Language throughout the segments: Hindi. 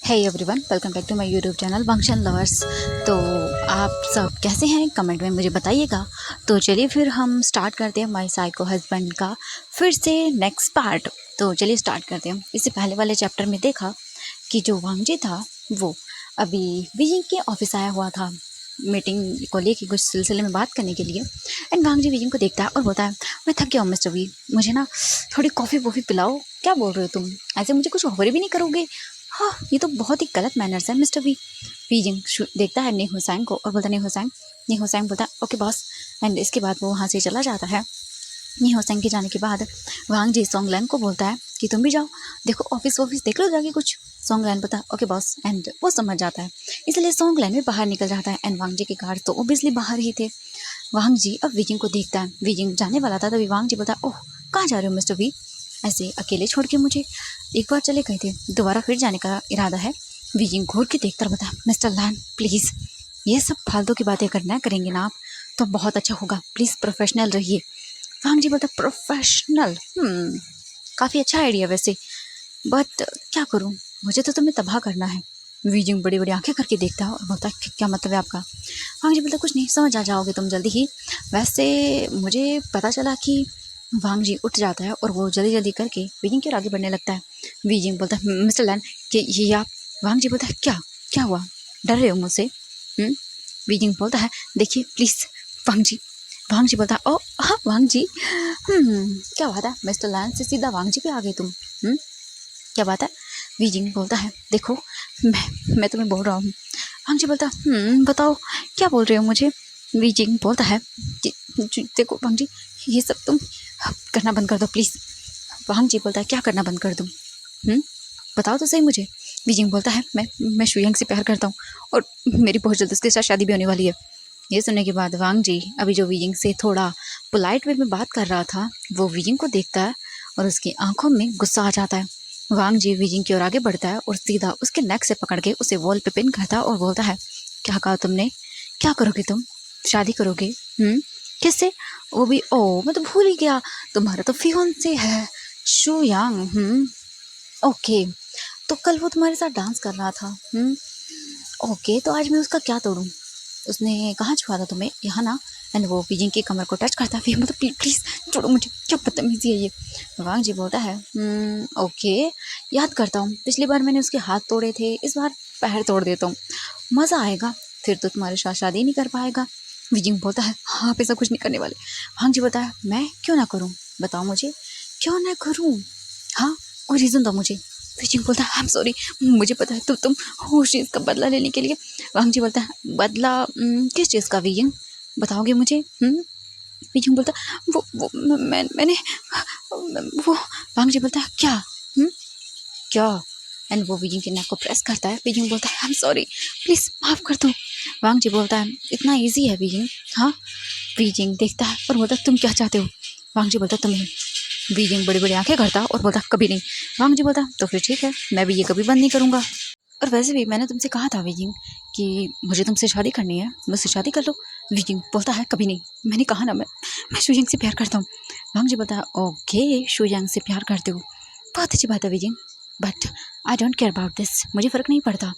Hey everyone, welcome back to my YouTube channel function lovers. तो आप सब कैसे हैं, कमेंट में मुझे बताइएगा। तो चलिए फिर हम स्टार्ट करते हैं माय साइको हस्बैंड का फिर से नेक्स्ट पार्ट। तो चलिए स्टार्ट करते हैं। इससे पहले वाले चैप्टर में देखा कि जो वांगजी था वो अभी विजिंग के ऑफिस आया हुआ था मीटिंग को लेकर कुछ सिलसिले में बात करने के लिए। एंड वांगजी विजिंग को देखता है और बोलता है, मैं थक गया हूँ मिस्टर वी, मुझे ना थोड़ी कॉफ़ी वॉफ़ी पिलाओ। क्या बोल रहे हो तुम, ऐसे मुझे कुछ ऑफर भी नहीं करोगे? हाँ, ये तो बहुत ही गलत मैनर्स है मिस्टर वी। बीजिंग देखता है नी हुसैन को और बोलता, नी हुसैन बोलता है ओके बॉस। एंड इसके बाद वो वहाँ से चला जाता है। नी हुसैन के जाने के बाद वांग जी सोंगलैन को बोलता है कि तुम भी जाओ, देखो ऑफिस देख लो जाके कुछ। सोंगलैन बोलता है ओके बॉस, एंड वो समझ जाता है। इसलिए सोंगलैन भी बाहर निकल जाता है। एंड वांग जी के गार्ड तो ओबियसली बाहर ही थे। वांग जी अब विजिंग को देखता है, विजिंग जाने वाला था तभी वांग जी बोलता है, ओह कहाँ जा रहे हो मिस्टर वी, ऐसे अकेले छोड़ के मुझे? एक बार चले गए थे, दोबारा फिर जाने का इरादा है? विजिंग घूर के देखकर बता, मिस्टर लैन प्लीज़, ये सब फालतू की बातें करना करेंगे ना आप तो बहुत अच्छा होगा, प्लीज़ प्रोफेशनल रहिए। वांग जी बोलता प्रोफेशनल, काफ़ी अच्छा आइडिया वैसे, बट क्या करूँ, मुझे तो तुम्हें तबाह करना है। विजिंग बड़ी बड़ी आंखें करके देखता है और बोलता है क्या मतलब है आपका? वांग जी बोलता कुछ नहीं, समझ आ जाओगे तुम जल्दी ही। वैसे मुझे पता चला कि वांग जी उठ जाता है और वो जल्दी जल्दी करके विजिंग की ओर आगे बढ़ने लगता है। विजिंग बोलता है मिस्टर लैन कि ये आप? वांग जी बोलता है क्या क्या हुआ, डर रहे हो मुझसे? विजिंग बोलता है देखिए प्लीज़ वांग जी। वांग जी बोलता है ओ हाँ वांग जी, क्या बात है मिस्टर लैन से सीधा वांग जी पे आ गए तुम? क्या बात है? विजिंग बोलता है देखो मैं तुम्हें बोल रहा हूँ। वांग जी बोलता है बताओ क्या बोल रहे हो मुझे? विजिंग बोलता है देखो वांग जी, ये सब तुम करना बंद कर दो प्लीज़। वांग जी बोलता है क्या करना बंद कर दूँ? बताओ तो सही मुझे। विजिंग बोलता है मैं शुयांग से प्यार करता हूँ और मेरी बहुत जल्द उसके साथ शादी भी होने वाली है। ये सुनने के बाद वांग जी अभी जो विजिंग से थोड़ा पोलाइट वे में बात कर रहा था वो विजिंग को देखता है और उसकी आंखों में गुस्सा आ जाता है। वांग जी विजिंग की ओर आगे बढ़ता है और सीधा उसके नेक से पकड़ के उसे वॉल पे पिन करता है और बोलता है क्या कहा तुमने, क्या करोगे तुम, शादी करोगे? किससे? वो भी ओ मैं तो भूल ही गया, तुम्हारा तो फियोंसे है शुयांग। ओके, तो कल वो तुम्हारे साथ डांस कर रहा था। ओके, तो आज मैं उसका क्या तोड़ूं? उसने कहाँ छुआ था तुम्हें, यहाँ ना? एंड वो विजिंग की कमर को टच करता है, मतलब प्लीज़ छोड़ो मुझे, क्या बदतमीजी है ये। वांग जी बोलता है ओके, याद करता हूँ, पिछली बार मैंने उसके हाथ तोड़े थे, इस बार पैर तोड़ देता हूँ, मज़ा आएगा, फिर तो तुम्हारे साथ शादी नहीं कर पाएगा। विजिंग बोलता है हाँ आप ऐसा कुछ नहीं करने वाले। वांग जी बोलता है मैं क्यों ना करूँ, बताओ मुझे क्यों ना करूँ, हाँ कोई रीज़न दो मुझे। विजिंग बोलता है आई एम सॉरी, मुझे पता है तुम उस चीज़ का बदला लेने के लिए। वांग जी बोलता है बदला किस चीज़ का विजिंग, बताओगे मुझे? विजिंग बोलता है वो मैंने वो। वांग जी बोलता है क्या? क्या? एंड वो विजिंग के नेक को प्रेस करता है। विजिंग बोलता है आई एम सॉरी, प्लीज़ माफ़ कर दो। वांग जी बोलता है इतना ईजी है विजिंग, हाँ? विजिंग देखता है और बोलता है तुम क्या चाहते हो? वांग जी बोलता है तुम्हें। विजिंग बड़ी बड़ी आंखें करता और बोलता कभी नहीं। वांग जी बोलता तो फिर ठीक है, मैं भी ये कभी बंद नहीं करूँगा। और वैसे भी मैंने तुमसे कहा था विजिंग कि मुझे तुमसे शादी करनी है, मुझसे शादी कर लो। विजिंग बोलता है कभी नहीं, मैंने कहा ना मैं शुयांग से प्यार करता हूँ। वांग जी बोलता है ओके, शुयांग से प्यार करते हो, बहुत अच्छी बात है wheezing, but I don't care about this, मुझे फ़र्क नहीं पड़ता,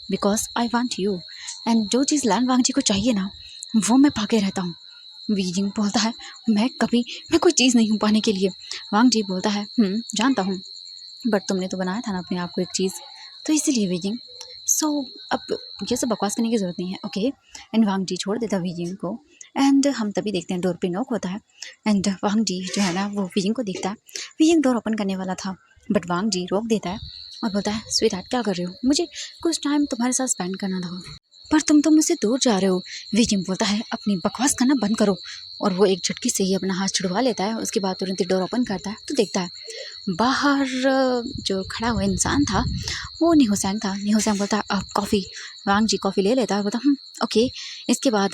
because I want you. And जो चीज़ लैन वांग जी को चाहिए ना वो मैं पाके रहता हूँ। विजिंग बोलता है मैं कोई चीज़ नहीं हूँ पाने के लिए। वांग जी बोलता है जानता हूँ, बट तुमने तो बनाया था ना अपने आप को एक चीज़, तो इसीलिए विजिंग। सो अब ये सब बकवास करने की ज़रूरत नहीं है, ओके। एंड वांग जी छोड़ देता विजिंग को। एंड हम तभी देखते हैं डोर पे नॉक होता है। एंड वांग जी जो है ना वो विजिंग को देखता है। विजिंग डोर ओपन करने वाला था बट वांग जी रोक देता है और बोलता है स्वीट हार्ट क्या कर रहे हो, मुझे कुछ टाइम तुम्हारे साथ स्पेंड करना था, पर तुम तो मुझसे दूर जा रहे हो। विजिंग बोलता है अपनी बकवास करना बंद करो, और वो एक झटके से ही अपना हाथ छुड़वा लेता है। उसके बाद तुरंत ही डोर ओपन करता है तो देखता है बाहर जो खड़ा हुआ इंसान था वो नी हुसैन था। नी हुसैन बोलता है कॉफ़ी। वांग जी कॉफ़ी ले लेता है, बोलता ओके। इसके बाद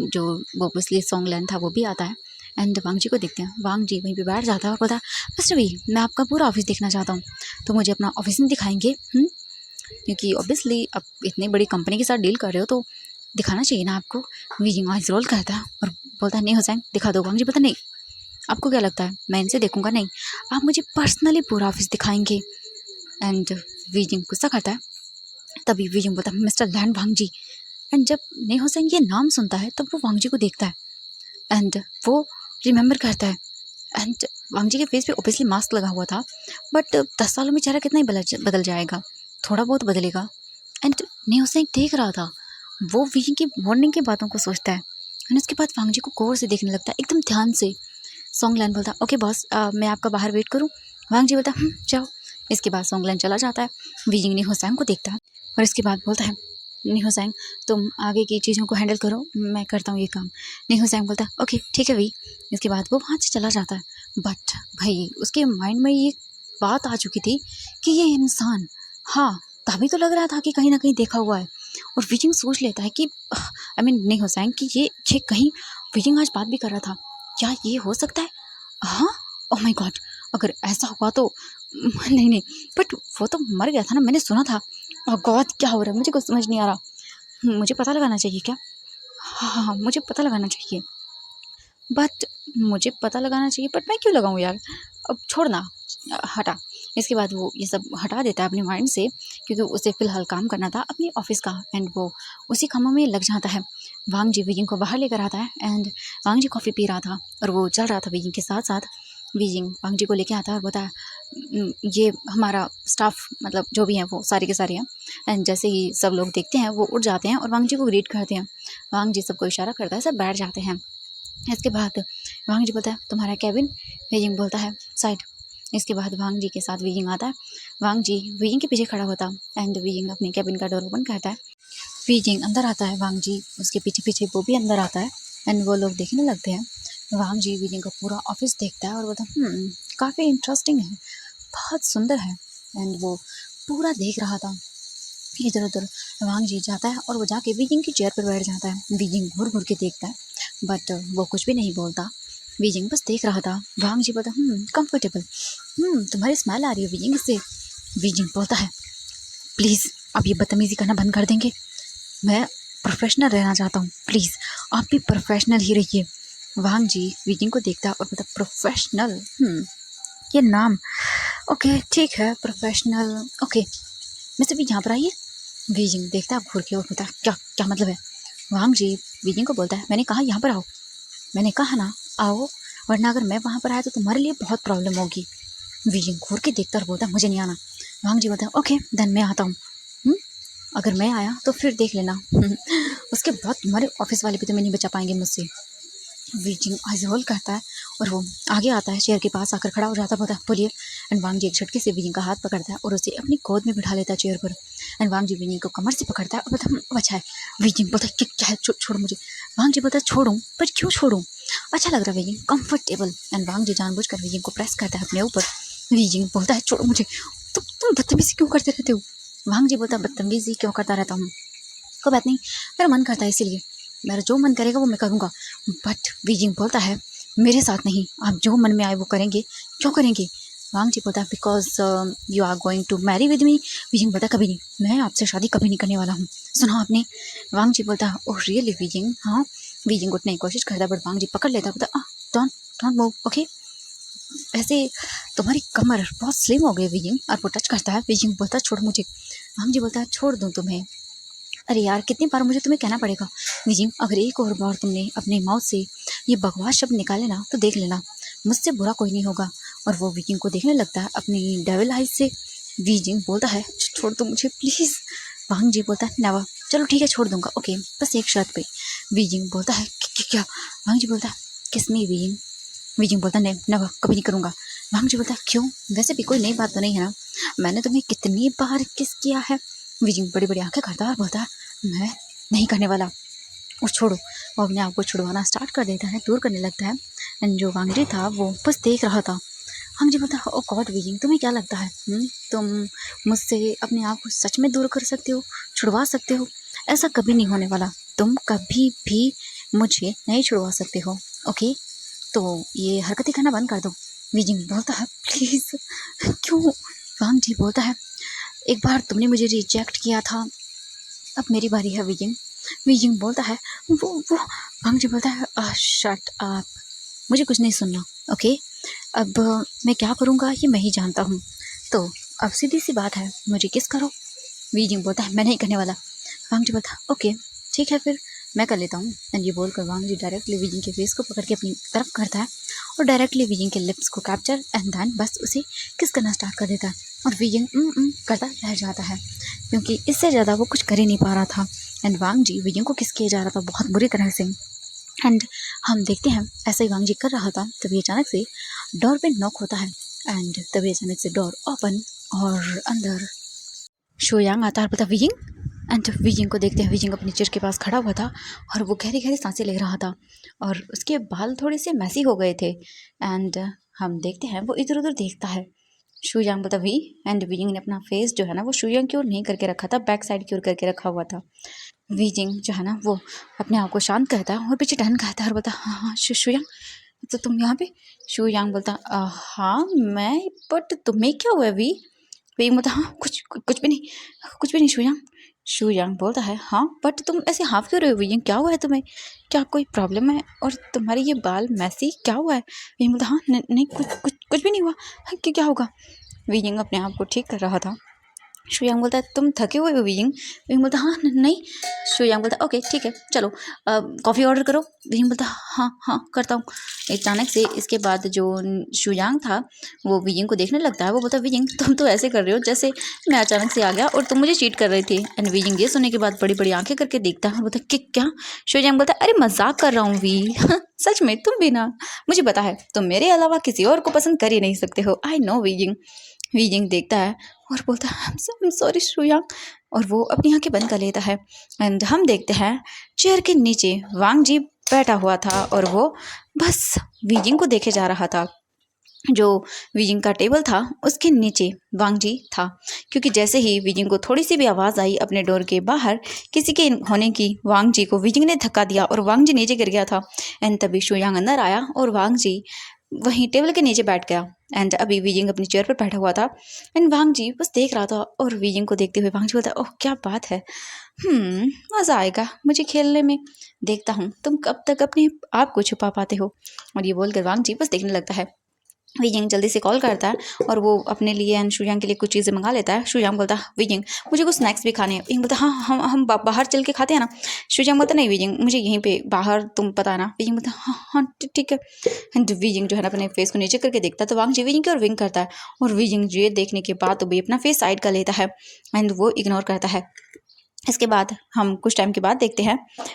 जो वो पिछले सोंगलैन था वो भी आता है। एंड वांग जी को देखते हैं, वांग जी वहीं पे बैठ जाता है और बोलता है मिस्टर वी मैं आपका पूरा ऑफिस देखना चाहता हूँ, तो मुझे अपना ऑफिस नहीं दिखाएंगे? क्योंकि ऑब्वियसली अब इतनी बड़ी कंपनी के साथ डील कर रहे हो तो दिखाना चाहिए ना आपको। विजिंग आइज रोल करता है और बोलता है नहीं हुसैन दिखा दो। वांग जी बोलता नहीं, आपको क्या लगता है मैं इनसे देखूंगा? नहीं, आप मुझे पर्सनली पूरा ऑफिस दिखाएंगे। एंड विजिंग गुस्सा करता है तभी विजय बोलता है मिस्टर लैंड वांगजी। एंड जब नेहोसेंग ये नाम सुनता है तब वो वांगजी को देखता है एंड वो रिमेंबर करता है। एंड वांगजी के फेस पे ऑब्वियसली मास्क लगा हुआ था, बट 10 सालों में चेहरा कितना ही बदल जाएगा, थोड़ा बहुत बदलेगा। एंड नेहोसेंग देख रहा था, वो विजय की वार्निंग की बातों को सोचता है एंड उसके बाद वांगजी को गौर से देखने लगता है एकदम ध्यान से। सोंगलैन बोलता है ओके बॉस, मैं आपका बाहर वेट करूँ। वांगजी बोलता है जाओ। इसके बाद सोंगलैन चला जाता है। विजिंग निहोसैंग को देखता है और इसके बाद बोलता है निहोसैंग तुम आगे की चीज़ों को हैंडल करो, मैं करता हूँ ये काम। निहोसैंग बोलता है ओके ठीक है वी। इसके बाद वो वहाँ से चला जाता है। बट भाई उसके माइंड में ये बात आ चुकी थी कि ये इंसान, हाँ तभी तो लग रहा था कि कहीं ना कहीं देखा हुआ है। और विजिंग सोच लेता है कि आई मीन निहोसैंग कि ये कहीं विजिंग आज बात भी कर रहा था, क्या ये हो सकता है? हाँ, ओह माय गॉड, अगर ऐसा हुआ तो नहीं नहीं, बट वो तो मर गया था ना, मैंने सुना था। ओह गॉड क्या हो रहा है, मुझे कुछ समझ नहीं आ रहा। मुझे पता लगाना चाहिए क्या? हाँ हाँ हाँ, मुझे पता लगाना चाहिए, बट मुझे पता लगाना चाहिए बट मैं क्यों लगाऊँ यार, अब छोड़ना, हटा। इसके बाद वो ये सब हटा देता है अपने माइंड से, क्योंकि उसे फ़िलहाल काम करना था अपने ऑफिस का एंड वो उसी कामों में लग जाता है। वांग जी विजिंग को बाहर लेकर आता है एंड वांग जी कॉफ़ी पी रहा था और वो चल रहा था विजिंग के साथ साथ। विजिंग वांग जी को लेके आता है और बोलता है ये हमारा स्टाफ मतलब जो भी हैं वो सारे के सारे हैं। एंड जैसे ही सब लोग देखते हैं वो उठ जाते हैं और वांग जी को ग्रीट करते हैं। वांग जी सबको इशारा करता है, सब बैठ जाते हैं। इसके बाद वांग जी बोलता है तुम्हारा कैबिन। विजिंग बोलता है साइड। इसके बाद वांग जी के साथ विजिंग आता है। वांग जी विजिंग के पीछे खड़ा होता है एंड विजिंग अपने कैबिन का डोर ओपन करता है। विजिंग अंदर आता है, वांग जी उसके पीछे पीछे वो भी अंदर आता है एंड वो लोग देखने लगते हैं। वांग जी विजिंग का पूरा ऑफिस देखता है और बोलता है काफ़ी इंटरेस्टिंग है, बहुत सुंदर है। एंड वो पूरा देख रहा था इधर उधर। वांग जी जाता है और वो जाके विजिंग की चेयर पर बैठ जाता है। विजिंग घूर घूर के देखता है बट वो कुछ भी नहीं बोलता। विजिंग बस देख रहा था। वांग जी बोलता कंफर्टेबल, तुम्हारी स्मेल आ रही है विजिंग इससे। विजिंग बोलता है प्लीज़ आप ये बदतमीज़ी करना बंद कर देंगे, मैं प्रोफेशनल रहना चाहता हूँ, प्लीज़ आप भी प्रोफेशनल ही रहिए। वांग जी विजिंग को देखता और बोलता प्रोफेशनल, ये नाम ओके ठीक है प्रोफेशनल ओके, वैसे भी यहाँ पर आइए। विजिंग देखता है घूर के और बोलता है क्या क्या मतलब है? वांग जी विजिंग को बोलता है मैंने कहा यहाँ पर आओ, मैंने कहा ना आओ, वरना अगर मैं वहाँ पर आया तो तुम्हारे लिए बहुत प्रॉब्लम होगी। विजिंग घूर के देखता और बोलता है मुझे नहीं आना। वांग जी बोलता है ओके देन मैं आता हूँ। अगर मैं आया तो फिर देख लेना। उसके बाद तुम्हारे ऑफिस वाले भी तुम्हें नहीं बचा पाएंगे मुझसे। विजिंग आइज रोल करता है और वो आगे आता है, चेयर के पास आकर खड़ा हो जाता है, बोलता है बोलिए। एंड वांग जी एक झटके से विजिंग का हाथ पकड़ता है और उसे अपनी गोद में बिठा लेता है चेयर पर। एंड वांग जी विजिंग को कमर से पकड़ता है और बोलता है अच्छा है। विजिंग बोलता है क्या है, छोड़ो मुझे। वांग जी बोलता है छोड़ूं, पर क्यों छोड़ूं, अच्छा लग रहा है विजिंग, कंफर्टेबल। एंड वांग जी जानबूझकर विजिंग को प्रेस करता है अपने ऊपर। विजिंग बोलता है छोड़ो मुझे, तुम बदतमीजी क्यों करते रहते हो? वांग जी बोलता है बदतमीजी क्यों करता रहता हूँ, कोई बात नहीं, मेरा मन करता है इसीलिए, मेरा जो मन करेगा वो मैं करूँगा। बट विजिंग बोलता है मेरे साथ नहीं, आप जो मन में आए वो करेंगे, क्यों करेंगे? वांग जी बोलता है because you are going to marry with me. विजिंग बोलता है कभी नहीं, मैं आपसे शादी कभी नहीं करने वाला हूँ, सुना आपने? वांग जी बोलता है ओह रियली विजिंग, हाँ। विजिंग उठने की कोशिश करता है बट वांग जी पकड़ लेता है, बोलता डोंट डोंट मूव ओके। वैसे तुम्हारी कमर बहुत स्लिम हो गई विजिंग, और वो टच करता है। विजिंग बोलता है छोड़ मुझे। वांग जी बोलता है छोड़ दूँ तुम्हें, अरे यार कितनी बार मुझे तुम्हें कहना पड़ेगा। विजिंग अगर एक और बार तुमने अपने माउथ से ये बकवास शब्द निकाले ना तो देख लेना, मुझसे बुरा कोई नहीं होगा। और वो विजिंग को देखने लगता है अपनी डेविल आइज से। विजिंग बोलता है छोड़ दो मुझे प्लीज़। वांग जी बोलता है नेवर, चलो ठीक है छोड़ दूंगा ओके, बस एक शर्त पे। विजिंग बोलता है क्या? वांग जी बोलता है किस में विजिंग। विजिंग बोलता है नहीं नेवर, कभी नहीं करूँगा। वांग जी बोलता है क्यों, वैसे भी कोई नई बात तो नहीं है ना, मैंने तुम्हें कितनी बार किस किया है। विजिंग बड़ी बड़ी आंखें करता है और बोलता है मैं नहीं करने वाला, और छोड़ो। वो अपने आप को छुड़वाना स्टार्ट कर देता है, दूर करने लगता है। एंड जो वांग जी था वो बस देख रहा था। वांग जी बोलता है ओ गॉड विजिंग तुम्हें क्या लगता है तुम मुझसे अपने आप को सच में दूर कर सकते हो, छुड़वा सकते हो? ऐसा कभी नहीं होने वाला, तुम कभी भी मुझे नहीं छुड़वा सकते हो ओके, तो ये हरकतें करना बंद कर दो। विजिंग बोलता है प्लीज़ क्यों? वांग जी बोलता है एक बार तुमने मुझे रिजेक्ट किया था, अब मेरी बारी है विजिंग। विजिंग बोलता है वो वांग जी बोलता है शट अप, मुझे कुछ नहीं सुनना ओके, अब मैं क्या करूँगा ये मैं ही जानता हूँ, तो अब सीधी सी बात है मुझे किस करो। वीजिंग बोलता है मैं नहीं करने वाला। वांग जी बोलता है ओके ठीक है फिर मैं कर लेता हूँ। एंड ये बोलकर वांग जी डायरेक्टली वीजिंग के फेस को पकड़ के अपनी तरफ करता है और डायरेक्टली वीजिंग के लिप्स को कैप्चर एंड देन बस उसे किस करना स्टार्ट कर देता है। और वीजिंग करता रह जाता है क्योंकि इससे ज़्यादा वो कुछ कर ही नहीं पा रहा था। एंड वांग जी वीजिंग को किस किया जा रहा था बहुत बुरी तरह से। एंड हम देखते हैं ऐसे ही वांग जी कर रहा था तभी अचानक से डोर पे नॉक होता है। एंड तभी अचानक से डोर ओपन और अंदर शोयांग आता है। पता वीजिंग एंड वीजिंग को देखते हैं। वीजिंग अपनी चेयर के पास खड़ा हुआ था और वो गहरी गहरी सांसें ले रहा था और उसके बाल थोड़े से मैसी हो गए थे। एंड हम देखते हैं वो इधर उधर देखता है। शोयांग बोलता वी एंड वीजिंग ने अपना फेस जो है ना वो शोयांग की ओर नहीं करके रखा था, बैक साइड की ओर करके रखा हुआ था। वीजिंग जो है ना वो अपने आप को शांत करता है और पीछे टर्न करता है और बोलता हाँ हाँ शोयांग तो तुम यहाँ पे। शोयांग बोलता हाँ मैं, बट तुम्हें क्या हुआ वी। वीजिंग बोलता हाँ कुछ कुछ भी नहीं, कुछ भी नहीं शोयांग। शोयांग बोलता है हाँ बट तुम ऐसे हाफ क्यों रहे हो वीजिंग, क्या हुआ है तुम्हें, क्या कोई प्रॉब्लम है और तुम्हारे ये बाल मैसी क्या हुआ है। वीजिंग बोलता हाँ नहीं कुछ कुछ कुछ भी नहीं हुआ। हाँ, क्या होगा। वीजिंग अपने आप को ठीक कर रहा था। शोयांग बोलता है तुम थके हुए हो वीजिंग। वीजिंग बोलता हाँ नहीं। शोयांग बोलता ओके ठीक है चलो कॉफ़ी ऑर्डर करो। वीजिंग बोलता हाँ हाँ करता हूँ। अचानक से इसके बाद जो शोयांग था वो वीजिंग को देखने लगता है। वो बोलता वीजिंग तुम तो ऐसे कर रहे हो जैसे मैं अचानक से आ गया और तुम मुझे चीट कर रही थी। एंड वीजिंग ये सुनने के बाद बड़ी बड़ी आंखें करके देखता है और बोलता कि क्या। शोयांग बोलता अरे मजाक कर रहा हूँ वी सच में तुम भी ना, मुझे पता है तुम मेरे अलावा किसी और को पसंद कर ही नहीं सकते हो, आई नो वीजिंग। वीजिंग देखता है और बोलता है आई एम सॉरी शोयांग और वो अपनी आंखें बंद कर लेता है। एंड हम देखते हैं चेयर के नीचे वांग जी बैठा हुआ था और वो बस वीजिंग को देखे जा रहा था। जो वीजिंग का टेबल था उसके नीचे वांग जी था क्योंकि जैसे ही वीजिंग को थोड़ी सी भी आवाज़ आई अपने डोर के बाहर किसी के होने की, वांग जी को वीजिंग ने धक्का दिया और वांग जी नीचे गिर गया था। एंड तभी शोयांग अंदर आया और वांग जी वहीं टेबल के नीचे बैठ गया। एंड अभी वीजिंग अपनी चेयर पर बैठा हुआ था एंड वांग जी बस देख रहा था और वीजिंग को देखते हुए वांग जी बोलता ओह क्या बात है, मज़ा आएगा मुझे खेलने में, देखता हूँ तुम कब तक अपने आप को छुपा पाते हो। और ये बोलकर वांग जी बस देखने लगता है। वीजिंग जल्दी से कॉल करता है और वो अपने लिए एंड शोयांग के लिए कुछ चीज़ें मंगा लेता है। शोयांग बोलता है वीजिंग मुझे कुछ स्नैक्स भी खाने हैं। वीजिंग बोलता हाँ हम बाहर चल के खाते हैं ना। शोयांग बोलता नहीं वीजिंग मुझे यहीं पे बाहर तुम पता है ना। वीजिंग बोलता हाँ हाँ ठीक है। एंड वीजिंग जो है ना अपने फेस को नीचे करके देखता है तो वांग जी वीजिंग की ओर विंक करता है और वीजिंग ये देखने के बाद तो भी अपना फेस साइड कर लेता है एंड वो इग्नोर करता है। इसके बाद हम कुछ टाइम के बाद देखते हैं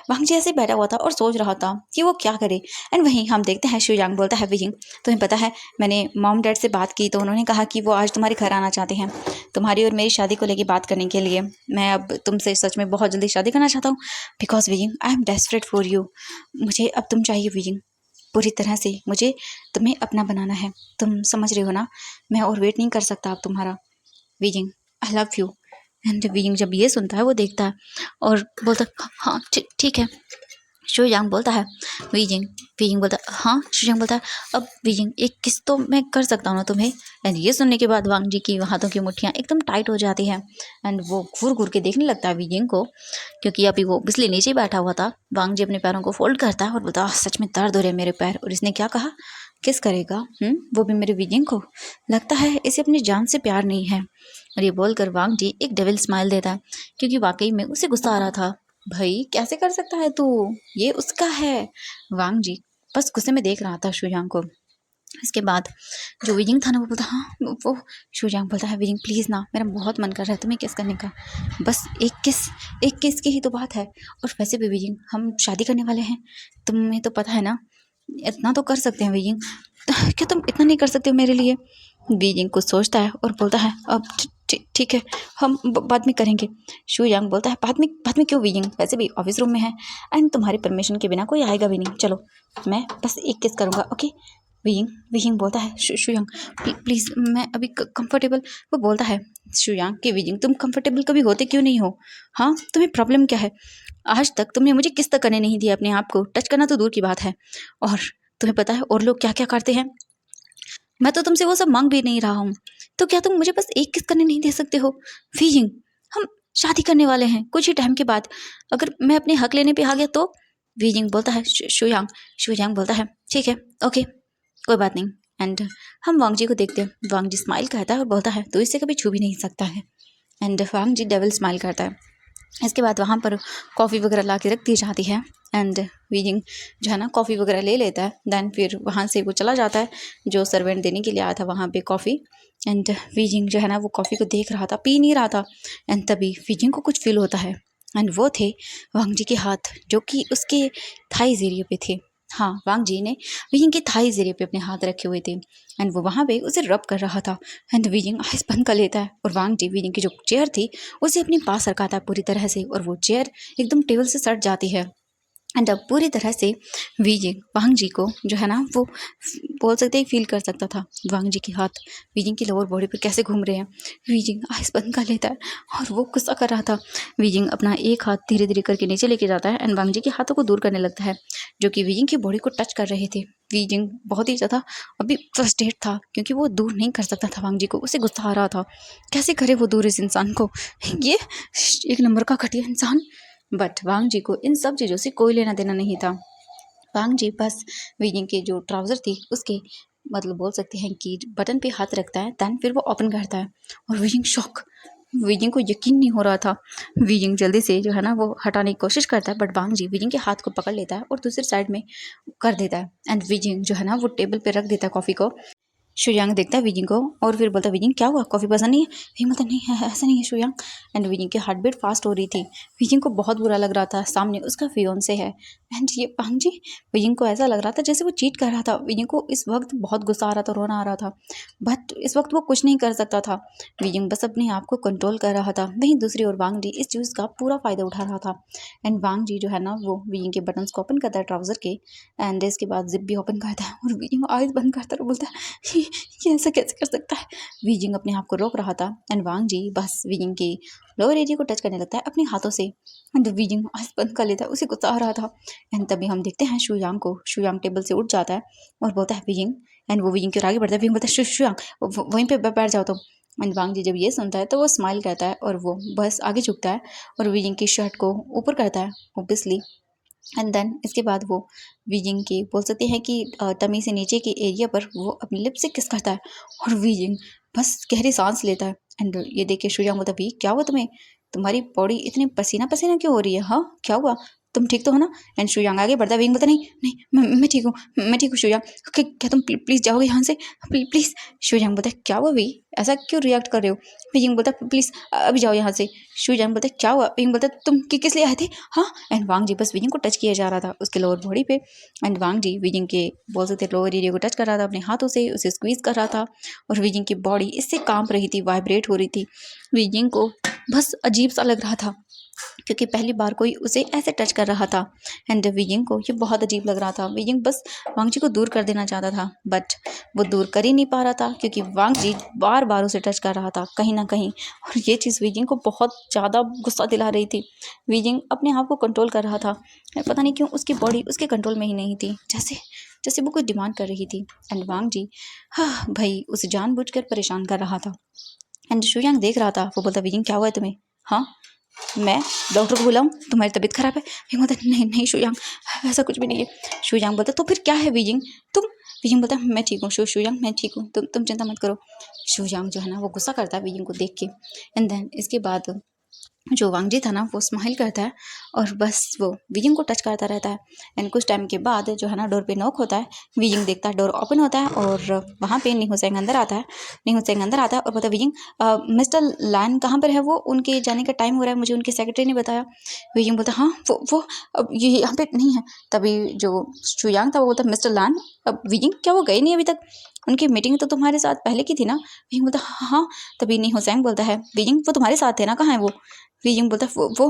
वांग जी ऐसे बैठा हुआ था और सोच रहा था कि वो क्या करे। एंड वहीं हम देखते हैं शोयांग बोलता है वीजिंग तुम्हें पता है मैंने मॉम डैड से बात की तो उन्होंने कहा कि वो आज तुम्हारे घर आना चाहते हैं तुम्हारी और मेरी शादी को लेकर बात करने के लिए। मैं अब तुमसे सच में बहुत जल्दी शादी करना चाहता हूँ because wheezing I am desperate for you. मुझे अब तुम चाहिए वीजिंग पूरी तरह से, मुझे तुम्हें अपना बनाना है, तुम समझ रहे हो ना, मैं और वेट नहीं कर सकता अब तुम्हारा। Wheezing I love you. And wheezing जब ये सुनता है वो देखता है और बोलता हाँ ठीक है। शोयांग बोलता है वीजिंग। वीजिंग बोलता हाँ। शोयांग बोलता है अब वीजिंग एक किस तो मैं कर सकता हूँ ना तुम्हें। एंड ये सुनने के बाद वांग जी की हाथों की मुट्ठियाँ एकदम टाइट हो जाती हैं एंड वो घूर घूर के देखने लगता है वीजिंग को क्योंकि अभी वो बिजली नीचे बैठा हुआ था। वांग जी अपने पैरों को फोल्ड करता है और बोलता सच में दर्द हो रहे मेरे पैर। और इसने क्या कहा किस करेगा, वो भी मेरे वीजिंग को, लगता है इसे अपनी जान से प्यार नहीं है। और ये बोलकर वांग जी एक डेविल स्माइल देता है क्योंकि वाकई में उसे गुस्सा आ रहा था। भाई कैसे कर सकता है तू, ये उसका है। वांग जी बस गुस्से में देख रहा था शोयांग को। इसके बाद जो वीजिंग था ना वो बोलता हाँ वो। शोयांग बोलता है वीजिंग प्लीज़ ना मेरा बहुत मन कर रहा है तुम्हें किस करने का, बस एक किस की ही तो बात है। और वैसे भी वीजिंग हम शादी करने वाले हैं, तुम्हें तो पता है ना, इतना तो कर सकते हैं वीजिंग, क्या तुम इतना नहीं कर सकते हो मेरे लिए। वीजिंग कुछ सोचता है और बोलता है अब ठीक है हम बाद में करेंगे। शोयांग बोलता है बाद में क्यों वीजिंग, वैसे भी ऑफिस रूम में है एंड तुम्हारी परमिशन के बिना कोई आएगा भी नहीं, चलो मैं बस एक किस करूँगा ओके। वीजिंग बोलता है शोयांग प्लीज़ मैं अभी कंफर्टेबल। वो बोलता है शोयांग कि वीजिंग तुम कंफर्टेबल कभी होते क्यों नहीं हो, हाँ तुम्हें प्रॉब्लम क्या है, आज तक तुमने मुझे किस तक करने नहीं दिया, अपने आप को टच करना तो दूर की बात है। और तुम्हें पता है और लोग क्या क्या करते हैं, मैं तो तुमसे वो सब मांग भी नहीं रहा हूँ, तो क्या तुम मुझे बस एक किस करने नहीं दे सकते हो। वीजिंग हम शादी करने वाले हैं कुछ ही टाइम के बाद, अगर मैं अपने हक लेने पे आ गया तो। वीजिंग बोलता है शोयांग बोलता है ठीक है ओके कोई बात नहीं। एंड हम वांग जी को देखते हैं, वांग जी स्माइल करता है और बोलता है तू इसे कभी छू भी नहीं सकता है। And Wang ji devil smile करता है। इसके बाद वहाँ पर कॉफ़ी वगैरह ला के रख दी जाती है एंड वीजिंग जो है ना कॉफ़ी वगैरह ले लेता है। देन फिर वहाँ से वो चला जाता है जो सर्वेंट देने के लिए आया था वहाँ पे कॉफ़ी। एंड वीजिंग जो है ना वो कॉफ़ी को देख रहा था, पी नहीं रहा था। एंड तभी वीजिंग को कुछ फील होता है एंड वो थे वांग जी के हाथ जो कि उसके थाई एरिया पे थे। हाँ, वांग जी ने वीजिंग के थाई एरिया पे अपने हाथ रखे हुए थे एंड वो वहाँ पे उसे रब कर रहा था। एंड वीजिंग आइस बंद कर लेता है और वांग जी वीजिंग की जो चेयर थी उसे अपने पास रखाता है पूरी तरह से, और वो चेयर एकदम टेबल से सट जाती है। एंड अब पूरी तरह से वीजिंग वांग जी को जो है ना वो बोल सकते हैं फील कर सकता था वांग जी के हाथ वीजिंग की लोअर बॉडी पर कैसे घूम रहे हैं। वीजिंग आइस बंद कर लेता है और वो गुस्सा कर रहा था। वीजिंग अपना एक हाथ धीरे धीरे करके नीचे लेके जाता है एंड वांग जी के हाथों को दूर करने लगता है जो कि वीजिंग की बॉडी को टच कर रहे थे। वीजिंग बहुत ही ज़्यादा अभी फ्रस्ट्रेट था क्योंकि वो दूर नहीं कर सकता था वांग जी को, उसे गुस्सा आ रहा था कैसे करे वो दूर इस इंसान को, ये एक नंबर का घटिया इंसान। बट वांग जी को इन सब चीज़ों से कोई लेना देना नहीं था। वांग जी बस वीजिंग के जो ट्राउज़र थी उसके मतलब बोल सकते हैं कि बटन पे हाथ रखता है, दैन फिर वो ओपन करता है और वीजिंग शॉक, वीजिंग को यकीन नहीं हो रहा था। वीजिंग जल्दी से जो है ना वो हटाने की कोशिश करता है बट वांग जी वीजिंग के हाथ को पकड़ लेता है और दूसरी साइड में कर देता है एंड वीजिंग जो है ना वो टेबल पे रख देता है कॉफ़ी को। शुयांग देखता है वीजिंग को और फिर बोलता है वीजिंग क्या हुआ, कॉफ़ी पसंद नहीं है? वीजिंग बोलता नहीं है, ऐसा नहीं है शुयांग। एंड वीजिंग की हार्ट बीट फास्ट हो रही थी। वीजिंग को बहुत बुरा लग रहा था, सामने उसका फियोंसे है एंड ये वांग जी। वीजिंग को ऐसा लग रहा था जैसे वो चीट कर रहा था। वीजिंग को इस वक्त बहुत गुस्सा आ रहा था, रोना आ रहा था बट इस वक्त वो कुछ नहीं कर सकता था। वीजिंग बस अपने आप को कंट्रोल कर रहा था। वहीं दूसरी ओर वांग जी इस चीज़ का पूरा फ़ायदा उठा रहा था एंड वांग जी जो है ना वो वीजिंग के बटन्स को ओपन करता है ट्राउज़र के एंड इसके बाद जिप भी ओपन करता है और वीजिंग आइज़ बंद करता है और बोलता है ये ऐसा कैसे कर सकता है। वीजिंग अपने आप को रोक रहा था एंड वांग जी बस वीजिंग के लोअर एरिया को टच करने लगता है अपने हाथों से एंड वीजिंग आइस बंद कर लेता है, उसे गुस्सा आ रहा था। एंड तभी हम देखते हैं शुयांग को। शुयांग टेबल से उठ जाता है और बोलता है वीजिंग, एंड वो वीजिंग की ओर आगे बढ़ता है। वीजिंग बोलता है शुयांग वहीं पे बैठ जाओ तुम। एंड वांग जी जब ये सुनता है तो वो स्माइल करता है और वो बस आगे झुकता है और वीजिंग की शर्ट को ऊपर करता है ओब्वियसली। एंड देन इसके बाद वो वीजिंग के बोल सकते हैं कि टमी से नीचे के एरिया पर वो अपनी लिप से किस करता है और वीजिंग बस गहरी सांस लेता है। एंड ये देख के शुयांग बोलता भी क्या हुआ तुम्हें, तुम्हारी बॉडी इतनी पसीना पसीना क्यों हो रही है, हाँ क्या हुआ, तुम ठीक तो हो ना? एंड शुयांग आगे बढ़ता है। वीजिंग बोलता नहीं नहीं मैं ठीक हूँ, मैं ठीक हूँ शुयांग, क्या तुम प्लीज़ जाओगे यहाँ से प्लीज़। शुयांग बोलता है क्या हुआ वी, ऐसा क्यों रिएक्ट कर रहे हो? वीजिंग बोलता प्लीज़ अभी जाओ यहाँ से। शुयांग बोलता क्या हुआ? वीजिंग बोलता तुम किस लिए आए थे, हाँ? एंड वांग जी बस वीजिंग को टच किया जा रहा था उसके लोअर बॉडी पे एंड वांग जी वीजिंग के बोल सकते लोअर एरिया को टच कर रहा था अपने हाथों से, उसे स्क्वीज कर रहा था और वीजिंग की बॉडी इससे कांप रही थी, वाइब्रेट हो रही थी। वीजिंग को बस अजीब सा लग रहा था क्योंकि पहली बार कोई उसे ऐसे टच कर रहा था एंड वीजिंग को ये बहुत अजीब लग रहा था। वीजिंग बस वांग जी को दूर कर देना चाहता था बट वो दूर कर ही नहीं पा रहा था क्योंकि वांग जी बार बार उसे टच कर रहा था कहीं ना कहीं, और ये चीज़ वीजिंग को बहुत ज़्यादा गुस्सा दिला रही थी। वीजिंग अपने आप को कंट्रोल कर रहा था, पता नहीं क्यों उसकी बॉडी उसके कंट्रोल में ही नहीं थी, जैसे जैसे वो कुछ डिमांड कर रही थी। एंड वांग जी हाँ भाई उसे जानबूझकर परेशान कर रहा था एंड शुयांग देख रहा था। वो बोलता वीजिंग क्या हुआ है तुम्हें, हाँ मैं डॉक्टर को बुलाऊं, तुम्हारी तबीयत खराब है? वीजिंग बोलता नहीं नहीं शुयांग ऐसा कुछ भी नहीं है। शुयांग बोलता तो फिर क्या है वीजिंग तुम? वीजिंग बोलता मैं ठीक हूँ शुयांग मैं ठीक हूँ, तुम चिंता मत करो। शुयांग जो है ना वो गुस्सा करता है वीजिंग को देख के एंड देन इसके बाद जो वांग जी था ना वो स्माइल करता है और बस वो वीजिंग को टच करता रहता है। एंड कुछ टाइम के बाद जो है ना डोर पे नॉक होता है। वीजिंग देखता है डोर ओपन होता है और वहाँ पे नी हुसैन अंदर आता है। नी हुसैन अंदर आता है और बोलता है वीजिंग मिस्टर लैन कहाँ पर है, वो उनके जाने का टाइम हो रहा है, मुझे उनके सेक्रेटरी ने बताया। वीजिंग बोलता हाँ वो अब ये यहाँ पे नहीं है। तभी जो शुयांग था वो बोलता मिस्टर लैन, अब वीजिंग क्या वो गए नहीं अभी तक, उनकी मीटिंग तो तुम्हारे साथ पहले की थी ना? वीजिंग बोलता हाँ। तभी नी हुसैन बोलता है वीजिंग वो तुम्हारे साथ थे ना, कहाँ है वो? वीजिंग बोलता है वो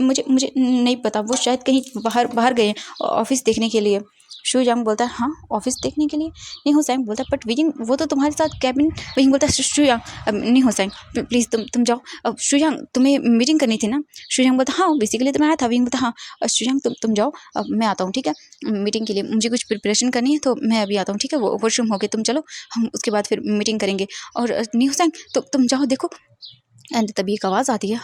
मुझे मुझे नहीं पता, वो शायद कहीं बाहर बाहर गए हैं ऑफिस देखने के लिए। शुयांग बोलता है हाँ ऑफिस देखने के लिए? नहीं हुसैन बोलता है बट वीजिंग वो तो तुम्हारे साथ कैबिन। वीजिंग बोलता है शुयांग नहीं हुसैन प्लीज़ तुम जाओ। अब शुयांग तुम्हें मीटिंग करनी थी ना? शुयांग बोलता हाँ बेसिकली तो मैं आया था। वीजिंग बोलता हाँ शुयांग तुम जाओ, अब मैं आता हूँ ठीक है मीटिंग के लिए, मुझे कुछ प्रिपरेशन करनी है तो मैं अभी आता हूँ ठीक है, वो वॉशरूम हो गए तुम चलो, हम उसके बाद फिर मीटिंग करेंगे। और नहीं हुसैन तुम जाओ देखो एंड तभी एक आवाज़ आती है।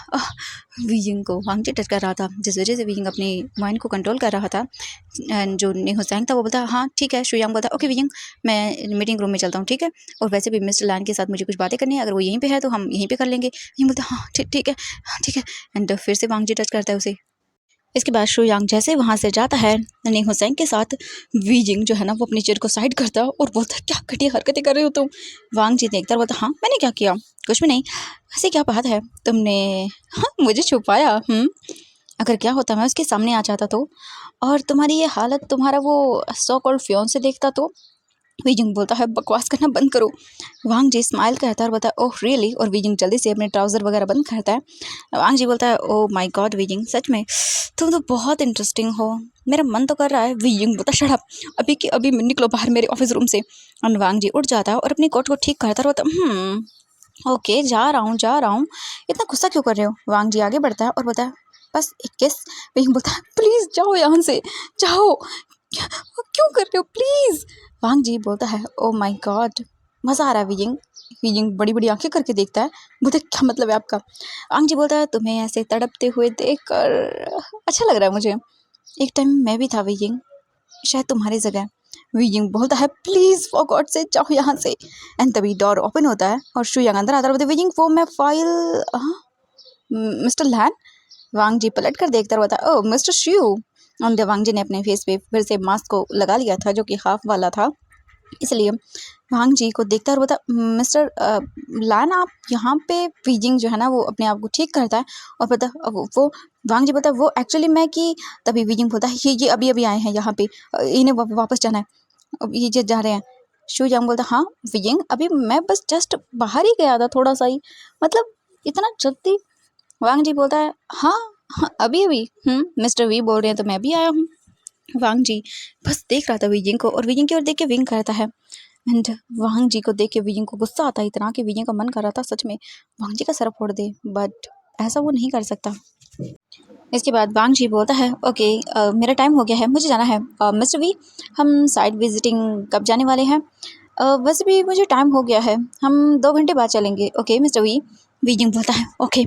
वीजिंग को वांग जी टच कर रहा था, जिस वजह से वीजिंग अपनी माइंड को कंट्रोल कर रहा था। एंड जो ने हुसैन था वो बोलता हाँ ठीक है। शुयांग बोलता ओके वीजिंग, मैं मीटिंग रूम में चलता हूँ, ठीक है। और वैसे भी मिस्टर लान के साथ मुझे कुछ बातें करनी है, अगर वो यहीं पे है तो हम यहीं पे कर लेंगे। वीजिंग बोलता हाँ ठीक ठीक है, हाँ, ठीक है। एंड फिर से वांग जी टच करता है उसे। इसके बाद शुयांग जैसे वहाँ से जाता है ननी हुसैन के साथ, वीजिंग जो है ना वो अपनी चेयर को साइड करता है और बोलता है क्या घटिया हरकतें कर रहे हो तुम। वांग जी देखता है, बोलता हाँ मैंने क्या किया, कुछ भी नहीं। ऐसी क्या बात है, तुमने हाँ मुझे छुपाया। अगर क्या होता मैं उसके सामने आ जाता तो, और तुम्हारी ये हालत तुम्हारा वो सो कॉल्ड फियोंसे देखता तो। वीजिंग बोलता है बकवास करना बंद करो। वांग जी स्माइल करता है और बोलता है ओह रियली, और वीजिंग जल्दी से अपने ट्राउज़र वगैरह बंद करता है। वांग जी बोलता है ओह माय गॉड वीजिंग, सच में तुम तो बहुत इंटरेस्टिंग हो, मेरा मन तो कर रहा है। वीजिंग बोलता शट अप, अभी के अभी निकलो बाहर मेरे ऑफिस रूम से। और वांग जी उठ जाता है और अपनी कोट को ठीक करता है और बोलता ओके जा रहा हूँ जा रहा हूँ, इतना गुस्सा क्यों कर रहे हो। वांग जी आगे बढ़ता है और बोलता है बस एक किस। वीजिंग बोलता है प्लीज़ जाओ यहाँ से जाओ, क्यों कर रहे हो प्लीज़। वांग जी बोलता है ओ माय गॉड, मज़ा आ रहा है वीजिंग। वीजिंग बड़ी बड़ी आंखें करके देखता है, बोलता है क्या मतलब है आपका। वांग जी बोलता है तुम्हें ऐसे तड़पते हुए देख कर अच्छा लग रहा है मुझे, एक टाइम मैं भी था वीजिंग, शायद तुम्हारी जगह। वीजिंग बोलता है प्लीज़ फॉर गॉड से जाओ यहाँ से। एंड तभी डोर ओपन होता है और शुयांग अंदर आता है, बोलते वीजिंग वो मैं फाइल मिस्टर लैन। वांग जी पलट कर देखता रहता है ओह मिस्टर शिव। और वांग जी ने अपने फेस पे फिर से मास्क को लगा लिया था जो कि हाफ वाला था, इसलिए वांग जी को देखता और बोलता मिस्टर लान आप यहाँ पे। वीजिंग जो है ना वो अपने आप को ठीक करता है और पता वो वांग जी बोलता है वो एक्चुअली मैं कि। तभी वीजिंग बोलता है ये अभी अभी आए हैं यहाँ पे, इन्हें वापस जाना है, अब ये जा रहे हैं। शू यांग बोलता हाँ वीजिंग अभी मैं बस जस्ट बाहर ही गया था थोड़ा सा ही, मतलब इतना जल्दी। वांग जी बोलता है हाँ हाँ अभी अभी मिस्टर वी बोल रहे हैं तो मैं भी आया हूँ। वांग जी बस देख रहा था वीजिंग को, और वीजिंग की ओर देख के विंग करता है। एंड वांग जी को देख के वीजिंग को गुस्सा आता है इतना कि वीजिंग का मन कर रहा था सच में वांग जी का सर फोड़ दे, बट ऐसा वो नहीं कर सकता। इसके बाद वांग जी बोलता है ओके मेरा टाइम हो गया है, मुझे जाना है। मिस्टर वी हम साइड विजिटिंग कब जाने वाले हैं। वैसे भी मुझे टाइम हो गया है, हम 2 घंटे बाद चलेंगे। Okay mister we. वीजिंग बोलता है ओके।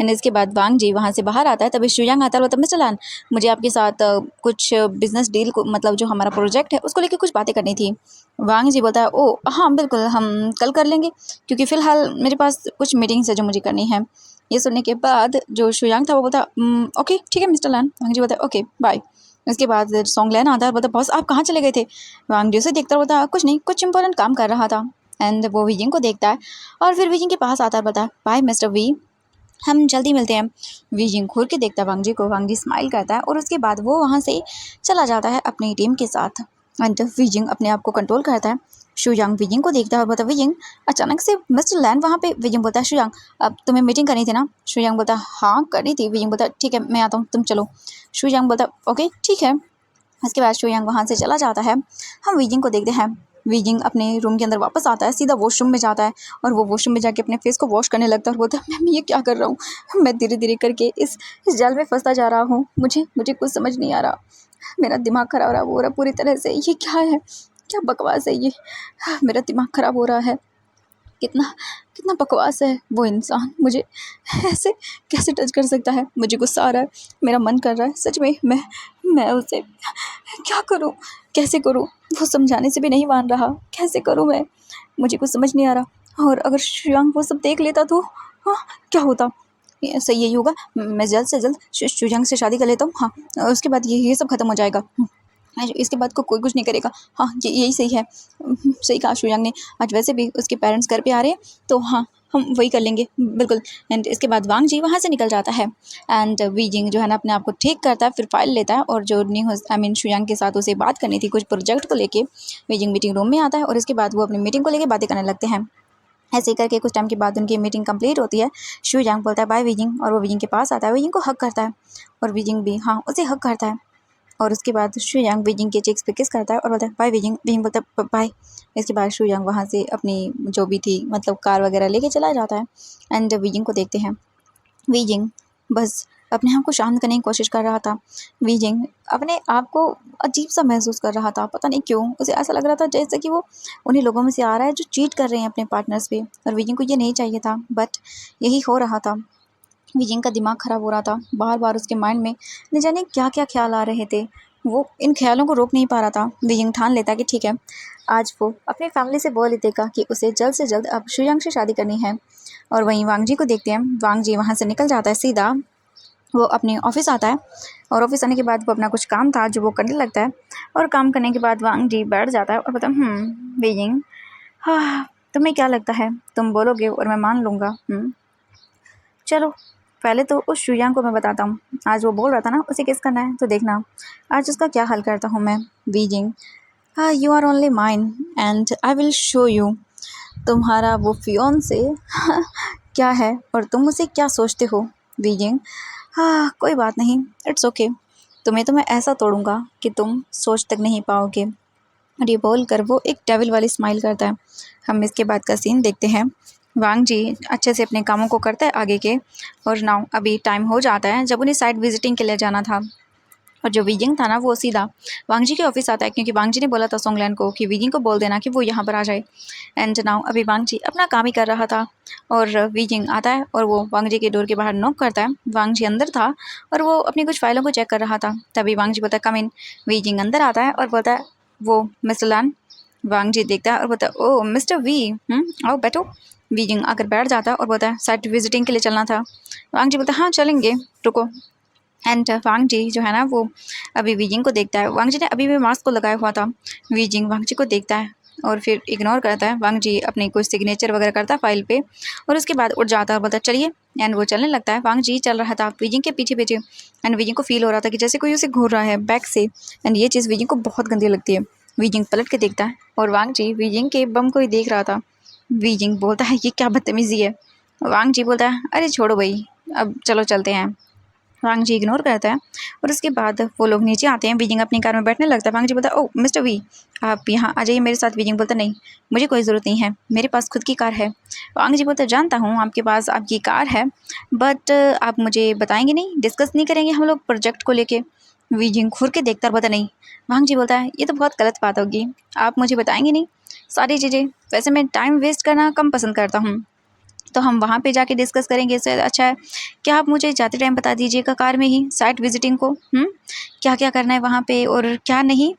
एंड इसके बाद वांग जी वहाँ से बाहर आता है, तभी शुयांग आता है, बोलता मिस्टर लान मुझे आपके साथ कुछ बिजनेस डील को मतलब जो हमारा प्रोजेक्ट है उसको लेकर कुछ बातें करनी थी। वांग जी बोलता है ओ हाँ बिल्कुल हम कल कर लेंगे, क्योंकि फ़िलहाल मेरे पास कुछ मीटिंग्स है जो मुझे करनी है। ये सुनने के बाद जो शुयांग था वो बोलता ओके ठीक है मिस्टर लान। वांग जी बोलता ओके बाय। उसके बाद सॉन्ग लेना आता है, बोलता बॉस आप कहाँ चले गए थे। वांग जी उसे देखता होता कुछ नहीं, कुछ इंपॉर्टेंट काम कर रहा था। एंड वो वीजिंग को देखता है और फिर वीजिंग के पास आता है, बोलता है बाय मिस्टर वी, हम जल्दी मिलते हैं। वीजिंग घूर के देखता है वांग जी को, वांग जी स्माइल करता है और उसके बाद वो वहाँ से चला जाता है अपनी टीम के साथ। एंड वीजिंग अपने आप को कंट्रोल करता है। शुयांग वीजिंग को देखता है और बोलता है वीजिंग अचानक से मिस्टर लैन वहाँ पे। वीजिंग बोलता है शुयांग अब तुम्हें मीटिंग करनी थी ना। शुयांग बोलता है हाँ करनी थी। वीजिंग बोलता है ठीक है मैं आता हूँ तुम चलो। शुयांग बोलता है ओके ठीक है। उसके बाद शुयांग वहाँ से चला जाता है। हम वीजिंग को देखते हैं, वीजिंग अपने रूम के अंदर वापस आता है, सीधा वॉशरूम में जाता है और वो वॉशरूम में जाके अपने फेस को वॉश करने लगता है और बोलता है मैं ये क्या कर रहा हूँ, मैं धीरे धीरे करके इस जाल में फंसता जा रहा हूँ, मुझे मुझे कुछ समझ नहीं आ रहा, मेरा दिमाग ख़राब हो रहा पूरी तरह से, ये क्या है, क्या बकवास है ये, मेरा दिमाग ख़राब हो रहा है, कितना कितना बकवास है वो इंसान, मुझे ऐसे कैसे टच कर सकता है, मुझे गुस्सा आ रहा है, मेरा मन कर रहा है सच में मैं उसे क्या करूं, कैसे करूं, वो समझाने से भी नहीं मान रहा, कैसे करूं मैं, मुझे कुछ समझ नहीं आ रहा। और अगर श्रेयांक वो सब देख लेता तो हाँ क्या होता। सही यही होगा, मैं जल्द से जल्द श्रेयांक से शादी कर लेता हूँ। हाँ उसके बाद ये सब खत्म हो जाएगा, इसके बाद को कोई कुछ नहीं करेगा। हाँ यही सही है, सही कहा श्रेयांक ने, आज वैसे भी उसके पेरेंट्स घर पे आ रहे हैं तो हाँ हम वही कर लेंगे बिल्कुल। एंड इसके बाद वांग जी वहाँ से निकल जाता है। एंड वीजिंग जो है ना अपने आप को ठीक करता है, फिर फाइल लेता है और जो न्यू आई मीन शुयांग के साथ उसे बात करनी थी कुछ प्रोजेक्ट को लेके। वीजिंग मीटिंग रूम में आता है और इसके बाद वो अपनी मीटिंग को लेके बातें करने लगते हैं। ऐसे ही करके कुछ टाइम के बाद उनकी मीटिंग कंप्लीट होती है। शुयांग बोलता है बाय वीजिंग और वो वीजिंग के पास आता है, वीजिंग को हक करता है और वीजिंग भी हाँ उसे हक करता है। और उसके बाद शुयांग वीजिंग के चेक्स पे किस करता है और बोलता है बाय वीजिंग। वीजिंग बोलता है बाय। इसके बाद शुयांग वहाँ से अपनी जो भी थी मतलब कार वगैरह लेके चला जाता है। एंड वीजिंग को देखते हैं, वीजिंग बस अपने आप को शांत करने की कोशिश कर रहा था। वीजिंग अपने आप को अजीब सा महसूस कर रहा था, पता नहीं क्यों उसे ऐसा लग रहा था जैसे कि वो उन्हीं लोगों में से आ रहा है जो चीट कर रहे हैं अपने पार्टनर्स पे, और वीजिंग को ये नहीं चाहिए था, बट यही हो रहा था। वीजिंग का दिमाग ख़राब हो रहा था, बार बार उसके माइंड में न जाने क्या क्या ख्याल आ रहे थे। वो इन ख्यालों को रोक नहीं पा रहा था। वीजिंग ठान लेता कि ठीक है, आज वो अपनी फैमिली से बोल देगा कि उसे जल्द से जल्द अब शुयांग से शादी करनी है। और वहीं वांग जी को देखते हैं, वांग जी वहाँ से निकल जाता है सीधा, वो अपने ऑफिस आता है। और ऑफिस आने के बाद वो अपना कुछ काम था जो वो करने लगता है, और काम करने के बाद वांग जी बैठ जाता है और बोलता है बीजिंग, हाँ तुम्हें क्या लगता है, तुम बोलोगे और मैं मान लूँगा। चलो पहले तो उस शुयांग को मैं बताता हूँ, आज वो बोल रहा था ना उसे किस करना है, तो देखना आज उसका क्या हल करता हूँ मैं। बीजिंग, हाँ you are only mine and I will show you तुम्हारा वो फियोंसे क्या है और तुम उसे क्या सोचते हो। बीजिंग, हाँ कोई बात नहीं, इट्स ओके, तुम्हें तो मैं ऐसा तोड़ूंगा कि तुम सोच तक नहीं पाओगे। और ये बोल कर वो एक डेविल वाली स्माइल करता है। हम इसके बाद का सीन देखते हैं। वांग जी अच्छे से अपने कामों को करता है आगे के, और नाउ अभी टाइम हो जाता है जब उन्हें साइट विजिटिंग के लिए जाना था। और जो वीजिंग था ना वो सीधा वांग जी के ऑफिस आता है, क्योंकि वांग जी ने बोला था सोंगलैन को कि वीजिंग को बोल देना कि वो यहाँ पर आ जाए। एंड नाउ अभी वांग जी अपना काम ही कर रहा था, और वीजिंग आता है और वो वांग जी के डोर के बाहर नॉक करता है। वांग जी अंदर था और वो अपनी कुछ फाइलों को चेक कर रहा था। तभी वांग जी बोलता है कम इन। वीजिंग अंदर आता है और बोलता है वो मिस्टर लैन। वांग जी देखता है और बोलता है ओ मिस्टर वी, आओ बैठो। वीजिंग आकर बैठ जाता है और बोलता है साइट विजिटिंग के लिए चलना था। वांग जी बोलता है हाँ चलेंगे, रुको। एंड वांग जी जो है ना वो अभी वीजिंग को देखता है। वांग जी ने अभी भी मास्क को लगाया हुआ था। वीजिंग वांग जी को देखता है और फिर इग्नोर करता है। वांग जी अपनी कुछ सिग्नेचर वगैरह करता है फाइल पे, और उसके बाद उठ जाता है और बोलता है चलिए। एंड वो चलने लगता है। वांग जी चल रहा था वीजिंग के पीछे पीछे, एंड वीजिंग को फील हो रहा था कि जैसे कोई उसे घूर रहा है बैक से, एंड ये चीज़ वीजिंग को बहुत गंदी लगती है। वीजिंग पलट के देखता है और वांग जी वीजिंग के बम को ही देख रहा था। वीजिंग बोलता है ये क्या बदतमीजी है। वांग जी बोलता है अरे छोड़ो भाई, अब चलो चलते हैं। वांग जी इग्नोर करता है और उसके बाद वो लोग नीचे आते हैं। वीजिंग अपनी कार में बैठने लगता है। वांग जी बोलता है ओ मिस्टर वी, आप यहाँ आ जाइए मेरे साथ। वीजिंग बोलता नहीं, मुझे कोई ज़रूरत नहीं है, मेरे पास खुद की कार है। वांग जी बोलता है जानता हूँ आपके पास आपकी कार है, बट आप मुझे बताएंगे नहीं, डिस्कस नहीं करेंगे हम लोग प्रोजेक्ट को लेके। वीजिंग घूर के देखता बोलता नहीं। वांग जी बोलता है ये तो बहुत गलत बात होगी, आप मुझे बताएंगे नहीं सारी चीज़ें। वैसे मैं टाइम वेस्ट करना कम पसंद करता हूँ, तो हम वहाँ पे जाके डिस्कस करेंगे, इससे अच्छा है क्या आप मुझे जाते टाइम बता दीजिएगा कार में ही साइट विजिटिंग को, क्या क्या करना है वहाँ पे और क्या नहीं।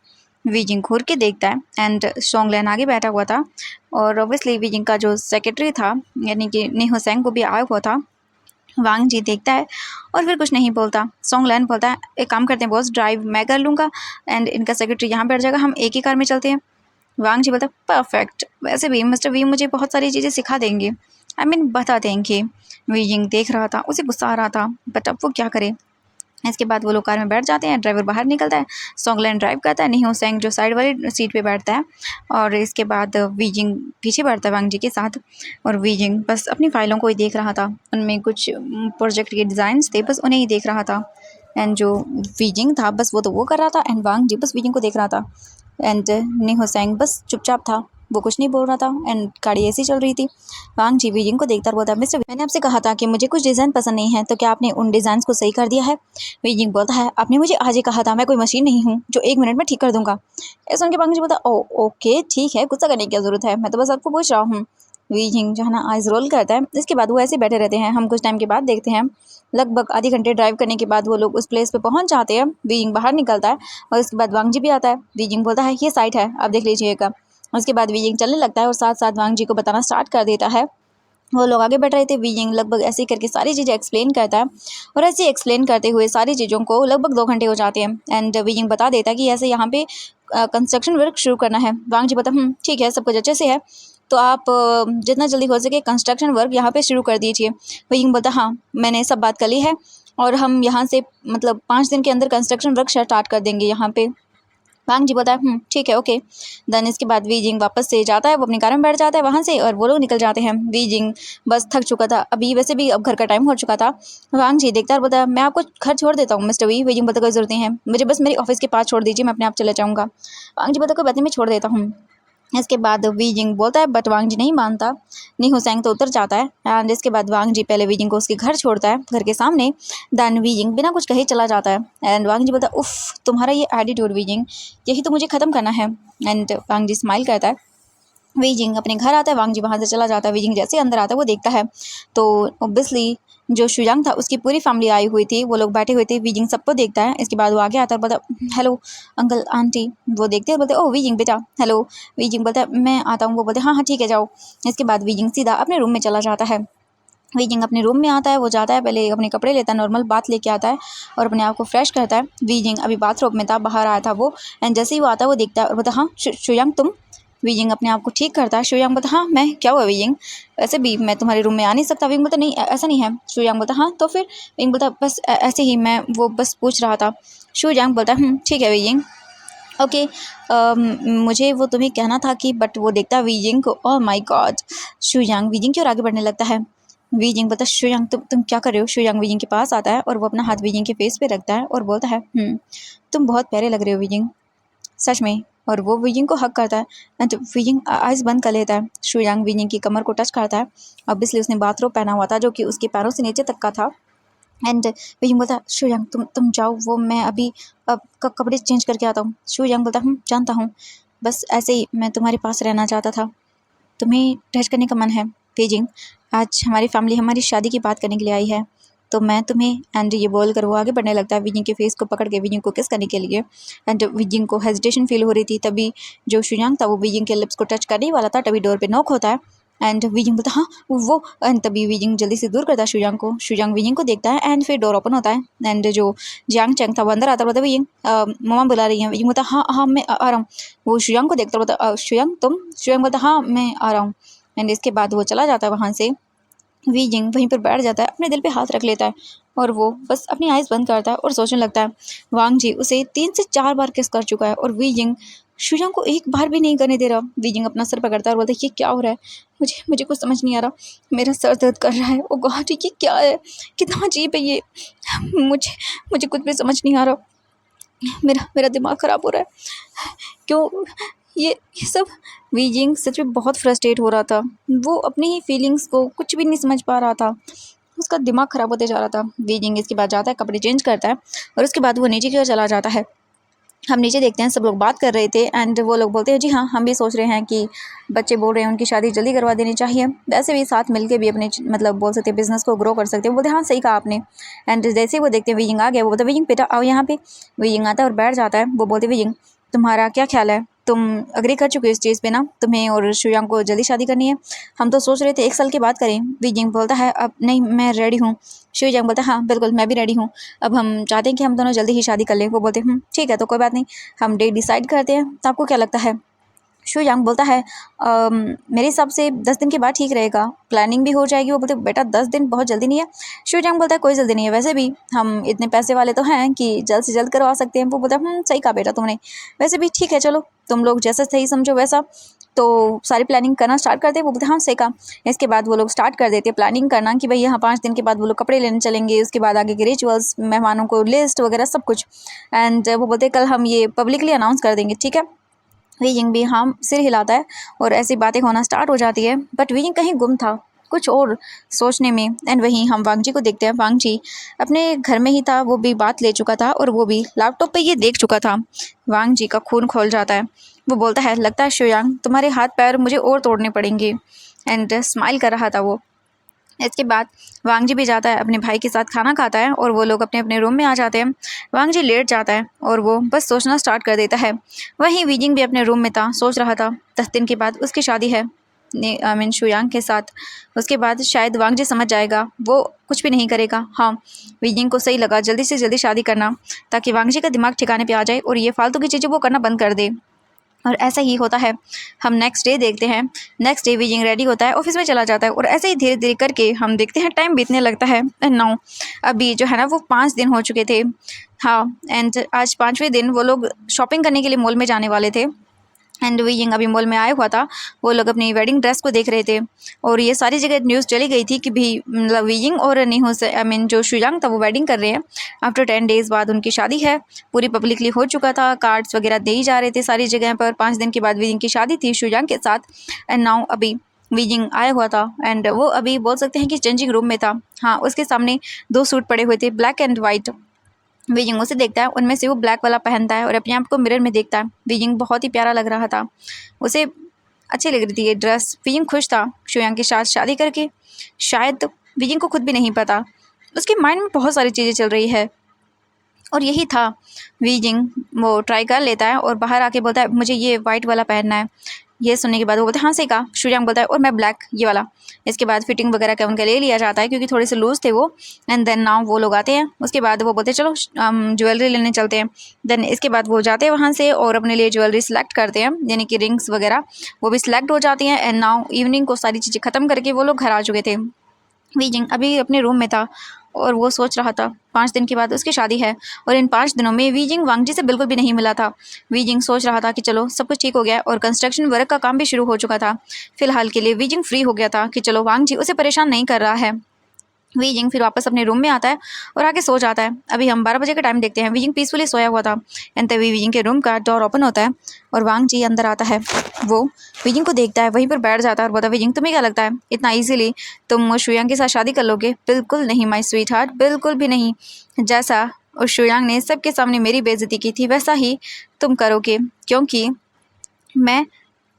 वीजिंग घूर के देखता है। एंड सोंगलैन आगे बैठा हुआ था, और ऑब्वियसली वीजिंग का जो सेक्रेटरी था यानी कि निहो सेंग को भी आया हुआ था। वांग जी देखता है और फिर कुछ नहीं बोलता। सोंगलैन बोलता है एक काम करते हैं बॉस, ड्राइव मैं कर लूँगा एंड इनका सेक्रेटरी यहाँ बैठ जाएगा, हम एक ही कार में चलते हैं। वांग जी बोलता है परफेक्ट, वैसे भी मिस्टर वी मुझे बहुत सारी चीज़ें सिखा देंगे, आई मीन बता देंगे। वीजिंग देख रहा था, उसे गुस्सा आ रहा था, बट अब वो क्या करे। इसके बाद वो लोग कार में बैठ जाते हैं, ड्राइवर बाहर निकलता है, सोंगलैन ड्राइव करता है, निहो सेंग जो साइड वाली सीट पे बैठता है, और इसके बाद वीजिंग पीछे बैठता है वांग जी के साथ। और वीजिंग बस अपनी फाइलों को ही देख रहा था, उनमें कुछ प्रोजेक्ट के डिज़ाइंस थे, बस उन्हें ही देख रहा था। एंड जो वीजिंग था बस वो तो वो कर रहा था, एंड वांग जी बस वीजिंग को देख रहा था। एंड निहो सेंग बस चुपचाप था, वो कुछ नहीं बोल रहा था, एंड गाड़ी ऐसी चल रही थी। वांग जी वीजिंग को देखता बोलता मिस्टर मैंने आपसे कहा था कि मुझे कुछ डिज़ाइन पसंद नहीं है, तो क्या आपने उन डिज़ाइन को सही कर दिया है। वीजिंग बोलता है आपने मुझे आज ही कहा था, मैं कोई मशीन नहीं हूँ जो 1 मिनट में ठीक कर दूंगा। ऐसा सुन के वांग जी बोलता ओ ओके ठीक है, गुस्सा करने की क्या ज़रूरत है, मैं तो बस आपको पूछ रहा हूँ। वीजिंग जो है ना आइज रोल करता है। इसके बाद वो ऐसे बैठे रहते हैं। हम कुछ टाइम के बाद देखते हैं, लगभग आधे घंटे ड्राइव करने के बाद वो लोग उस प्लेस पे पहुंच जाते हैं। वीजिंग बाहर निकलता है और उसके बाद वांग जी भी आता है। वीजिंग बोलता है ये साइट है, आप देख लीजिएगा। उसके बाद वीजिंग चलने लगता है और साथ साथ वांग जी को बताना स्टार्ट कर देता है। वो लोग आगे बढ़ रहे थे। वीजिंग लगभग ऐसे ही करके सारी चीज़ें एक्सप्लेन करता है, और ऐसे ही एक्सप्लेन करते हुए सारी चीज़ों को लगभग 2 घंटे हो जाते हैं। एंड वीजिंग बता देता है कि ऐसे यहाँ पे कंस्ट्रक्शन वर्क शुरू करना है। वांग जी बता ठीक है, सब कुछ अच्छे से है, तो आप जितना जल्दी हो सके कंस्ट्रक्शन वर्क यहाँ पे शुरू कर दीजिए। वीजिंग बोलता हाँ मैंने सब बात कर ली है, और हम यहाँ से मतलब 5 दिन के अंदर कंस्ट्रक्शन वर्क स्टार्ट कर देंगे यहाँ पे। वांग जी बोलता है ठीक है ओके। देन इसके बाद वीजिंग वापस से जाता है, वो अपनी कार में बैठ जाता है वहाँ से, और वो लोग निकल जाते हैं। वीजिंग बस थक चुका था अभी, वैसे भी अब घर का टाइम हो चुका था। वांग जी देखता है बोलता है मैं आपको घर छोड़ देता हूँ मिस्टर वी। वीजिंग बोलता कोई ज़रूरत नहीं है, मुझे बस मेरी ऑफिस के पास छोड़ दीजिए, मैं अपने आप चले जाऊँगा। वांग जी बोलता कोई बात नहीं, मैं छोड़ देता हूँ। इसके बाद वीजिंग बोलता है बट वांग जी नहीं मानता। नी हुसैंग तो उतर जाता है एंड इसके बाद वांग जी पहले वीजिंग को उसके घर छोड़ता है, घर के सामने। देन वीजिंग बिना कुछ कहे चला जाता है एंड वांग जी बोलता है उफ तुम्हारा ये एटीट्यूड वीजिंग, यही तो मुझे ख़त्म करना है। एंड वांग जी स्माइल करता है। वीजिंग अपने घर आता है, वांग जी वहाँ से चला जाता है। वीजिंग जैसे अंदर आता है वो देखता है तो ऑब्वियसली जो शुयांग था उसकी पूरी फैमिली आई हुई थी, वो लोग बैठे हुए थे। वीजिंग सबको देखता है। इसके बाद वो आगे आता है और बोलता हेलो अंकल आंटी। वो देखते हैं बोलते ओह वीजिंग बेटा हेलो। वीजिंग बोलता है मैं आता हूँ। वो बोलते हाँ हाँ ठीक है जाओ। इसके बाद वीजिंग सीधा अपने रूम में चला जाता है। वीजिंग अपने रूम में आता है, वो जाता है पहले अपने कपड़े लेता है, नॉर्मल बाथ लेके आता है और अपने आप को फ्रेश करता है। वीजिंग अभी बाथरूम में था, बाहर आया था वो। एंड जैसे ही वो आता है वो देखता है और बोलता हाँ शुयांग तुम। वीजिंग अपने आप को ठीक करता है। शुयांग बोलता हाँ मैं, क्या हुआ वीजिंग, वैसे भी मैं तुम्हारे रूम में आ नहीं सकता। वीजिंग बोलता नहीं ऐसा नहीं है। शुयांग बोलता हाँ तो फिर। वीजिंग बोलता बस ऐसे ही मैं वो बस पूछ रहा था। शुयांग बोलता ठीक है वीजिंग ओके। मुझे वो तुम्हें कहना था कि बट वो देखता है वीजिंग को, ओह माय गॉड। शुयांग वीजिंग की ओर आगे बढ़ने लगता है। वीजिंग बोलता शुयांग तुम क्या कर रहे हो। शुयांग वीजिंग के पास आता है और वो अपना हाथ वीजिंग के फेस पे रखता है और बोलता है तुम बहुत प्यारे लग रहे हो वीजिंग, सच में। और वो वीजिंग को हक करता है एंड वीजिंग आइज बंद कर लेता है। शुयांग वीजिंग की कमर को टच करता है। ऑब्वियसली उसने बाथरोब पहना हुआ था जो कि उसके पैरों से नीचे तक का था। एंड वीजिंग बोलता है शुयांग तुम जाओ, वो मैं अभी कपड़े चेंज करके आता हूँ। शुयांग बोलता जानता हूँ, बस ऐसे ही मैं तुम्हारे पास रहना चाहता था। तुम्हें टच करने का मन है वीजिंग, आज हमारी फैमिली हमारी शादी की बात करने के लिए आई है तो मैं तुम्हें। एंड ये बोल कर वो आगे बढ़ने लगता है वीजिंग के फेस को पकड़ के वीजिंग को किस करने के लिए। एंड वीजिंग को हेजिटेशन फील हो रही थी। तभी जो शुयांग था वो वीजिंग के लिप्स को टच करने ही वाला था, तभी डोर पे नॉक होता है। एंड वीजिंग बोलता हाँ वो। एंड तभी वीजिंग जल्दी से दूर करता है शुयांग को। शुयांग वीजिंग को देखता है एंड फिर डोर ओपन होता है एंड जो जियांग चैंग था वो अंदर आता है। बोलता वीजिंग मम्मा बुला रही हैं। वीजिंग बोलता हाँ हाँ मैं आ रहा हूँ। वो शुयांग को देखता बोलता शुयांग तुम। शुयांग बोलता हाँ मैं आ रहा हूँ। एंड इसके बाद वो चला जाता है वहाँ से। वीजिंग वहीं पर बैठ जाता है, अपने दिल पे हाथ रख लेता है और वो बस अपनी आइज़ बंद करता है और सोचने लगता है वांग जी उसे 3 से 4 बार किस कर चुका है और वीजिंग शुयांग को एक बार भी नहीं करने दे रहा। वीजिंग अपना सर पकड़ता है और बोलता है ये क्या हो रहा है, मुझे मुझे कुछ समझ नहीं आ रहा, मेरा सर दर्द कर रहा है। ओ गॉड ये क्या है, कितना अजीब है ये, मुझे मुझे कुछ भी समझ नहीं आ रहा, मेरा मेरा दिमाग ख़राब हो रहा है, क्यों ये सब। वीजिंग सच में बहुत फ्रस्ट्रेट हो रहा था। वो अपनी ही फीलिंग्स को कुछ भी नहीं समझ पा रहा था, उसका दिमाग ख़राब होते जा रहा था। वीजिंग इसके बाद जाता है, कपड़े चेंज करता है और उसके बाद वो नीचे की ओर चला जाता है। हम नीचे देखते हैं सब लोग बात कर रहे थे एंड वो लोग बोलते हैं जी हाँ हम भी सोच रहे हैं कि बच्चे बोल रहे हैं उनकी शादी जल्दी करवा देनी चाहिए, वैसे भी साथ मिलके भी अपने मतलब बोल सकते हैं बिजनेस को ग्रो कर सकते हैं। वो बोलते हैं हाँ सही कहा आपने। एंड जैसे ही वो देखते हैं वीजिंग आ गया, वो बोलते वीजिंग बेटा आओ यहाँ पे। वीजिंग आता है और बैठ जाता है। वो बोलते वीजिंग तुम्हारा क्या ख्याल है, तुम अग्री कर चुके हो इस चीज़ पे ना, तुम्हें और शुयांग को जल्दी शादी करनी है। हम तो सोच रहे थे 1 साल के बाद करें। वीजिंग बोलता है अब नहीं मैं रेडी हूँ। शुयांग बोलता है हाँ बिल्कुल मैं भी रेडी हूँ, अब हम चाहते हैं कि हम दोनों जल्दी ही शादी कर लें। वो बोलते हैं ठीक है तो कोई बात नहीं, हम डेट डिसाइड करते हैं, तो आपको क्या लगता है। शुयांग बोलता है मेरे हिसाब से 10 दिन के बाद ठीक रहेगा, प्लानिंग भी हो जाएगी। वो बोलते बेटा 10 दिन बहुत जल्दी नहीं है। शुयांग बोलता है कोई जल्दी नहीं है, वैसे भी हम इतने पैसे वाले तो हैं कि जल्द से जल्द करवा सकते हैं। वो बोलता है सही कहा बेटा तुमने, वैसे भी ठीक है चलो तुम लोग जैसा सही समझो वैसा, तो सारी प्लानिंग करना स्टार्ट करते हैं। वो बोलते हाँ सही कहा। इसके बाद वो लोग स्टार्ट कर देते हैं प्लानिंग करना कि भाई यहाँ 5 दिन के बाद वो लोग कपड़े लेने चलेंगे, उसके बाद आगे के रिचुअल्स, मेहमानों को लिस्ट वगैरह सब कुछ। एंड वो बोलते कल हम ये पब्लिकली अनाउंस कर देंगे, ठीक है। वीजिंग भी हाँ सिर हिलाता है और ऐसी बातें होना स्टार्ट हो जाती है। बट वीजिंग कहीं गुम था कुछ और सोचने में। एंड वहीं हम वांग जी को देखते हैं। वांग जी अपने घर में ही था, वो भी बात ले चुका था और वो भी लैपटॉप पे ये देख चुका था। वांग जी का खून खोल जाता है। वो बोलता है लगता है शुयांग तुम्हारे हाथ पैर मुझे और तोड़ने पड़ेंगे। एंड स्माइल कर रहा था वो। इसके बाद वांग जी भी जाता है, अपने भाई के साथ खाना खाता है और वो लोग अपने अपने रूम में आ जाते हैं। वांग जी लेट जाता है और वो बस सोचना स्टार्ट कर देता है। वहीं वीजिंग भी अपने रूम में था, सोच रहा था 10 दिन के बाद उसकी शादी है आई मीन शुयांग के साथ। उसके बाद शायद वांग जी समझ जाएगा, वो कुछ भी नहीं करेगा। हाँ वीजिंग को सही लगा जल्दी से जल्दी शादी करना, ताकि वांग जी का दिमाग ठिकाने पे आ जाए और ये फालतू की चीज़ें वो करना बंद कर दे। और ऐसा ही होता है। हम नेक्स्ट डे देखते हैं। नेक्स्ट डे वीजिंग रेडी होता है, ऑफिस में चला जाता है और ऐसे ही धीरे धीरे करके हम देखते हैं टाइम बीतने लगता है। एंड नाउ अभी जो है ना वो 5 दिन हो चुके थे। हाँ एंड आज 5वें दिन वो लोग शॉपिंग करने के लिए मॉल में जाने वाले थे। एंड वीइंग अभी मॉल में आया हुआ था, वो लोग अपनी वेडिंग ड्रेस को देख रहे थे और ये सारी जगह न्यूज़ चली गई थी कि भी मतलब वीइंग और नीहू से आई मीन जो शुयांग था वो वेडिंग कर रहे हैं। आफ्टर 10 डेज़ बाद उनकी शादी है, पूरी पब्लिकली हो चुका था, कार्ड्स वगैरह दे ही जा रहे थे सारी जगह पर। 5 दिन के बाद वीइंग की शादी थी शुयांग के साथ एंड नाउ अभी वीइंग आया हुआ था एंड वो अभी बोल सकते हैं कि चेंजिंग रूम में था। हाँ, उसके सामने 2 सूट पड़े हुए थे, ब्लैक एंड वाइट। वीजिंग उसे देखता है, उनमें से वो ब्लैक वाला पहनता है और अपने आप को मिरर में देखता है। वीजिंग बहुत ही प्यारा लग रहा था, उसे अच्छी लग रही थी ये ड्रेस। वीजिंग खुश था शुयांग के साथ शादी करके। शायद वीजिंग को खुद भी नहीं पता, उसके माइंड में बहुत सारी चीज़ें चल रही है और यही था। वीजिंग वो ट्राई कर लेता है और बाहर आके बोलता है मुझे ये वाइट वाला पहनना है। ये सुनने के बाद वो बोलते हैं हाँ सही कहा। शुयांग बोलता है और मैं ब्लैक ये वाला। इसके बाद फिटिंग वगैरह का उनका ले लिया जाता है क्योंकि थोड़े से लूज थे वो। एंड देन नाउ वो लोग आते हैं, उसके बाद वो बोलते हैं चलो ज्वेलरी लेने चलते हैं। देन इसके बाद वो जाते हैं वहाँ से और अपने लिए ज्वेलरी सेलेक्ट करते हैं, यानी कि रिंग्स वगैरह वो भी सिलेक्ट हो जाती हैं। एंड नाउ इवनिंग को सारी चीज़ें ख़त्म करके वो लोग घर आ चुके थे। वीजिंग अभी अपने रूम में था और वो सोच रहा था 5 दिन के बाद उसकी शादी है और इन 5 दिनों में वीजिंग वांगजी से बिल्कुल भी नहीं मिला था। वीजिंग सोच रहा था कि चलो सब कुछ ठीक हो गया और कंस्ट्रक्शन वर्क का काम भी शुरू हो चुका था। फिलहाल के लिए वीजिंग फ्री हो गया था कि चलो वांगजी उसे परेशान नहीं कर रहा है। वीजिंग फिर वापस अपने रूम में आता है और आके सो जाता है। अभी हम 12 बजे का टाइम देखते हैं। वीजिंग पीसफुली सोया हुआ था एंड तभी वीजिंग के रूम का डोर ओपन होता है और वांग जी अंदर आता है। वो वीजिंग को देखता है, वहीं पर बैठ जाता है और बोलता है वीजिंग तुम्हें क्या लगता है इतना इजीली तुम शुयांग के साथ शादी कर लोगे? बिल्कुल नहीं माय स्वीट हार्ट, बिल्कुल भी नहीं। जैसा उस शुयांग ने सबके सामने मेरी बेइज्जती की थी वैसा ही तुम करोगे, क्योंकि मैं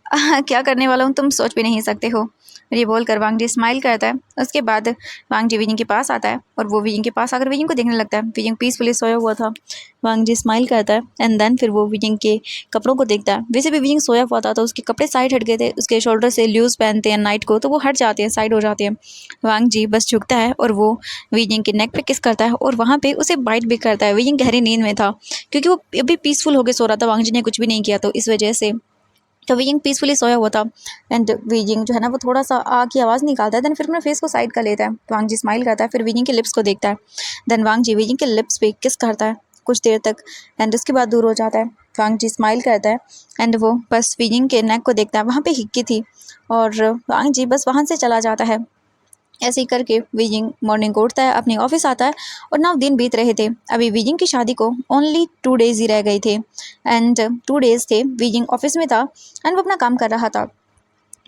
क्या करने वाला हूँ तुम सोच भी नहीं सकते हो। ये बोलकर वांग जी स्माइल करता है। उसके बाद वांग जी वीजिंग के पास आता है और वो वीजिंग के पास आकर वीजिंग को देखने लगता है। वीजिंग पीसफुली सोया हुआ था। वांग जी स्माइल करता है एंड देन फिर वो वीजिंग के कपड़ों को देखता है। वैसे भी वीजिंग सोया हुआ था तो उसके कपड़े साइड हट गए थे। उसके शोल्डर से लूज पहनते हैं नाइट को तो वो हट जाते हैं, साइड हो जाते हैं। वांग जी बस झुकता है और वो वीजिंग के नेक पे किस करता है और वहाँ पे उसे बाइट भी करता है। वीजिंग गहरी नींद में था क्योंकि वो अभी पीसफुल होकर सो रहा था, वांग जी ने कुछ भी नहीं किया तो इस वजह से। तो वीजिंग पीसफुली सोया हुआ था एंड वीजिंग जो है ना वो थोड़ा सा आ की आवाज़ निकालता है। देन फिर अपने फेस को साइड कर लेता है। वांग जी स्माइल करता है, फिर वीजिंग के लिप्स को देखता है। देन वांग जी वीजिंग के लिप्स पे किस करता है कुछ देर तक एंड उसके बाद दूर हो जाता है। वांग जी स्माइल करता है एंड वो बस वीजिंग के नेक को देखता है। वहाँ पे हिक्की थी और वांग जी बस वहाँ से चला जाता है। ऐसे ही करके वीजिंग मॉर्निंग को उठता है, अपने ऑफिस आता है और 9 दिन बीत रहे थे। अभी वीजिंग की शादी को ओनली 2 डेज़ ही रह गए थे एंड 2 डेज़ थे वीजिंग ऑफिस में था एंड वो अपना काम कर रहा था।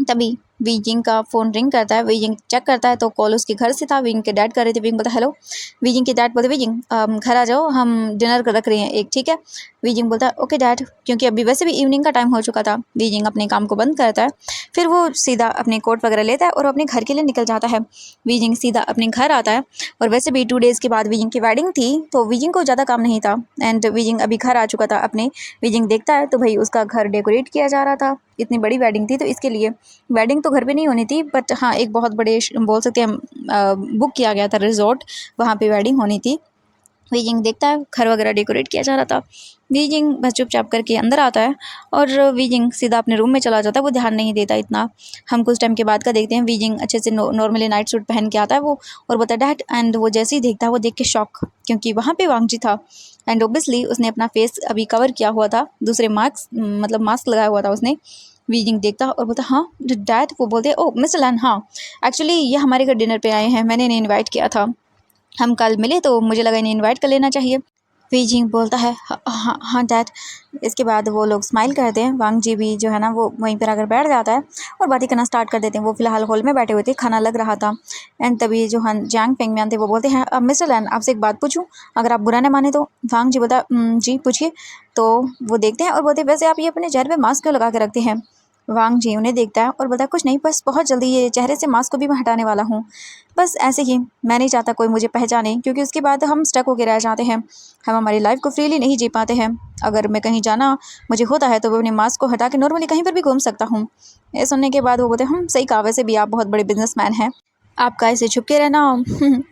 तभी वीजिंग का फ़ोन रिंग करता है। वीजिंग चेक करता है तो कॉल उसके घर से था। वीजिंग के डैड कर रहे थे। वीजिंग बोलता है हेलो। वीजिंग के डैड बोलते वीजिंग घर आ जाओ, हम डिनर रख रहे हैं एक, ठीक है? वीजिंग बोलता है ओके डैड, क्योंकि अभी वैसे भी इवनिंग का टाइम हो चुका था। वीजिंग अपने काम को बंद करता है, फिर वो सीधा अपने कोट वगैरह लेता है और अपने घर के लिए निकल जाता है। वीजिंग सीधा अपने घर आता है और वैसे भी 2 डेज़ के बाद वीजिंग की वेडिंग थी तो वीजिंग को ज़्यादा काम नहीं था एंड वीजिंग अभी घर आ चुका था अपने। वीजिंग देखता है तो भाई उसका घर डेकोरेट किया जा रहा था। इतनी बड़ी वेडिंग थी तो इसके लिए वेडिंग तो घर पे नहीं होनी थी बट हाँ एक बहुत बड़े बोल सकते हैं बुक किया गया था रिजॉर्ट, वहाँ पे वेडिंग होनी थी। वीजिंग देखता है घर वगैरह डेकोरेट किया जा रहा था। वीजिंग बस चुपचाप करके अंदर आता है और वीजिंग सीधा अपने रूम में चला जाता है। वो ध्यान नहीं देता इतना। हम कुछ टाइम के बाद का देखते हैं। वीजिंग अच्छे से नॉर्मली नाइट सूट पहन के आता है वो और बोलता है डैड एंड वो जैसे ही देखता है वो देख के शॉक, क्योंकि वहाँ पे वांगजी था एंड ओबियसली उसने अपना फेस अभी कवर किया हुआ था, दूसरे मास्क लगाया हुआ था उसने। वीजिंग देखता और बोलता हाँ डैड। वो बोलते ओ मिस्टर लैन, हाँ एक्चुअली ये हमारे घर डिनर पे आए हैं, मैंने इन्हें इन्वाइट किया था, हम कल मिले तो मुझे लगा इन्हें इनवाइट कर लेना चाहिए। वीजिंग बोलता है हाँ हाँ डैड। इसके बाद वो लोग स्माइल करते हैं। वांग जी भी जो है ना वो वहीं पर आकर बैठ जाता है और बातें करना स्टार्ट कर देते हैं। वो फिलहाल हॉल में बैठे हुए थे, खाना लग रहा था एंड तभी जो हम जांग पेंग मैन थे वो बोलते हैं मिस्टर लैन आपसे एक बात पूछूं, अगर आप बुरा न माने तो? वांग जी बोलता जी पूछिए। तो वो देखते हैं और बोलते वैसे आप ये अपने चेहरे पर मास्क क्यों लगा के रखते हैं? वांग जी उन्हें देखता है और बोलता है कुछ नहीं, बस बहुत जल्दी ये चेहरे से मास्क को भी मैं हटाने वाला हूँ, बस ऐसे ही। मैं नहीं चाहता कोई मुझे पहचाने क्योंकि उसके बाद हम स्टक होकर रह जाते हैं, हम हमारी लाइफ को फ्रीली नहीं जी पाते हैं। अगर मैं कहीं जाना मुझे होता है तो वो अपने मास्क को हटा के नॉर्मली कहीं पर भी घूम सकता हूँ। ये सुनने के बाद वो बोलते हम सही कहा, वैसे भी आप बहुत बड़े बिजनेसमैन हैं, आपका ऐसे छुप के रहना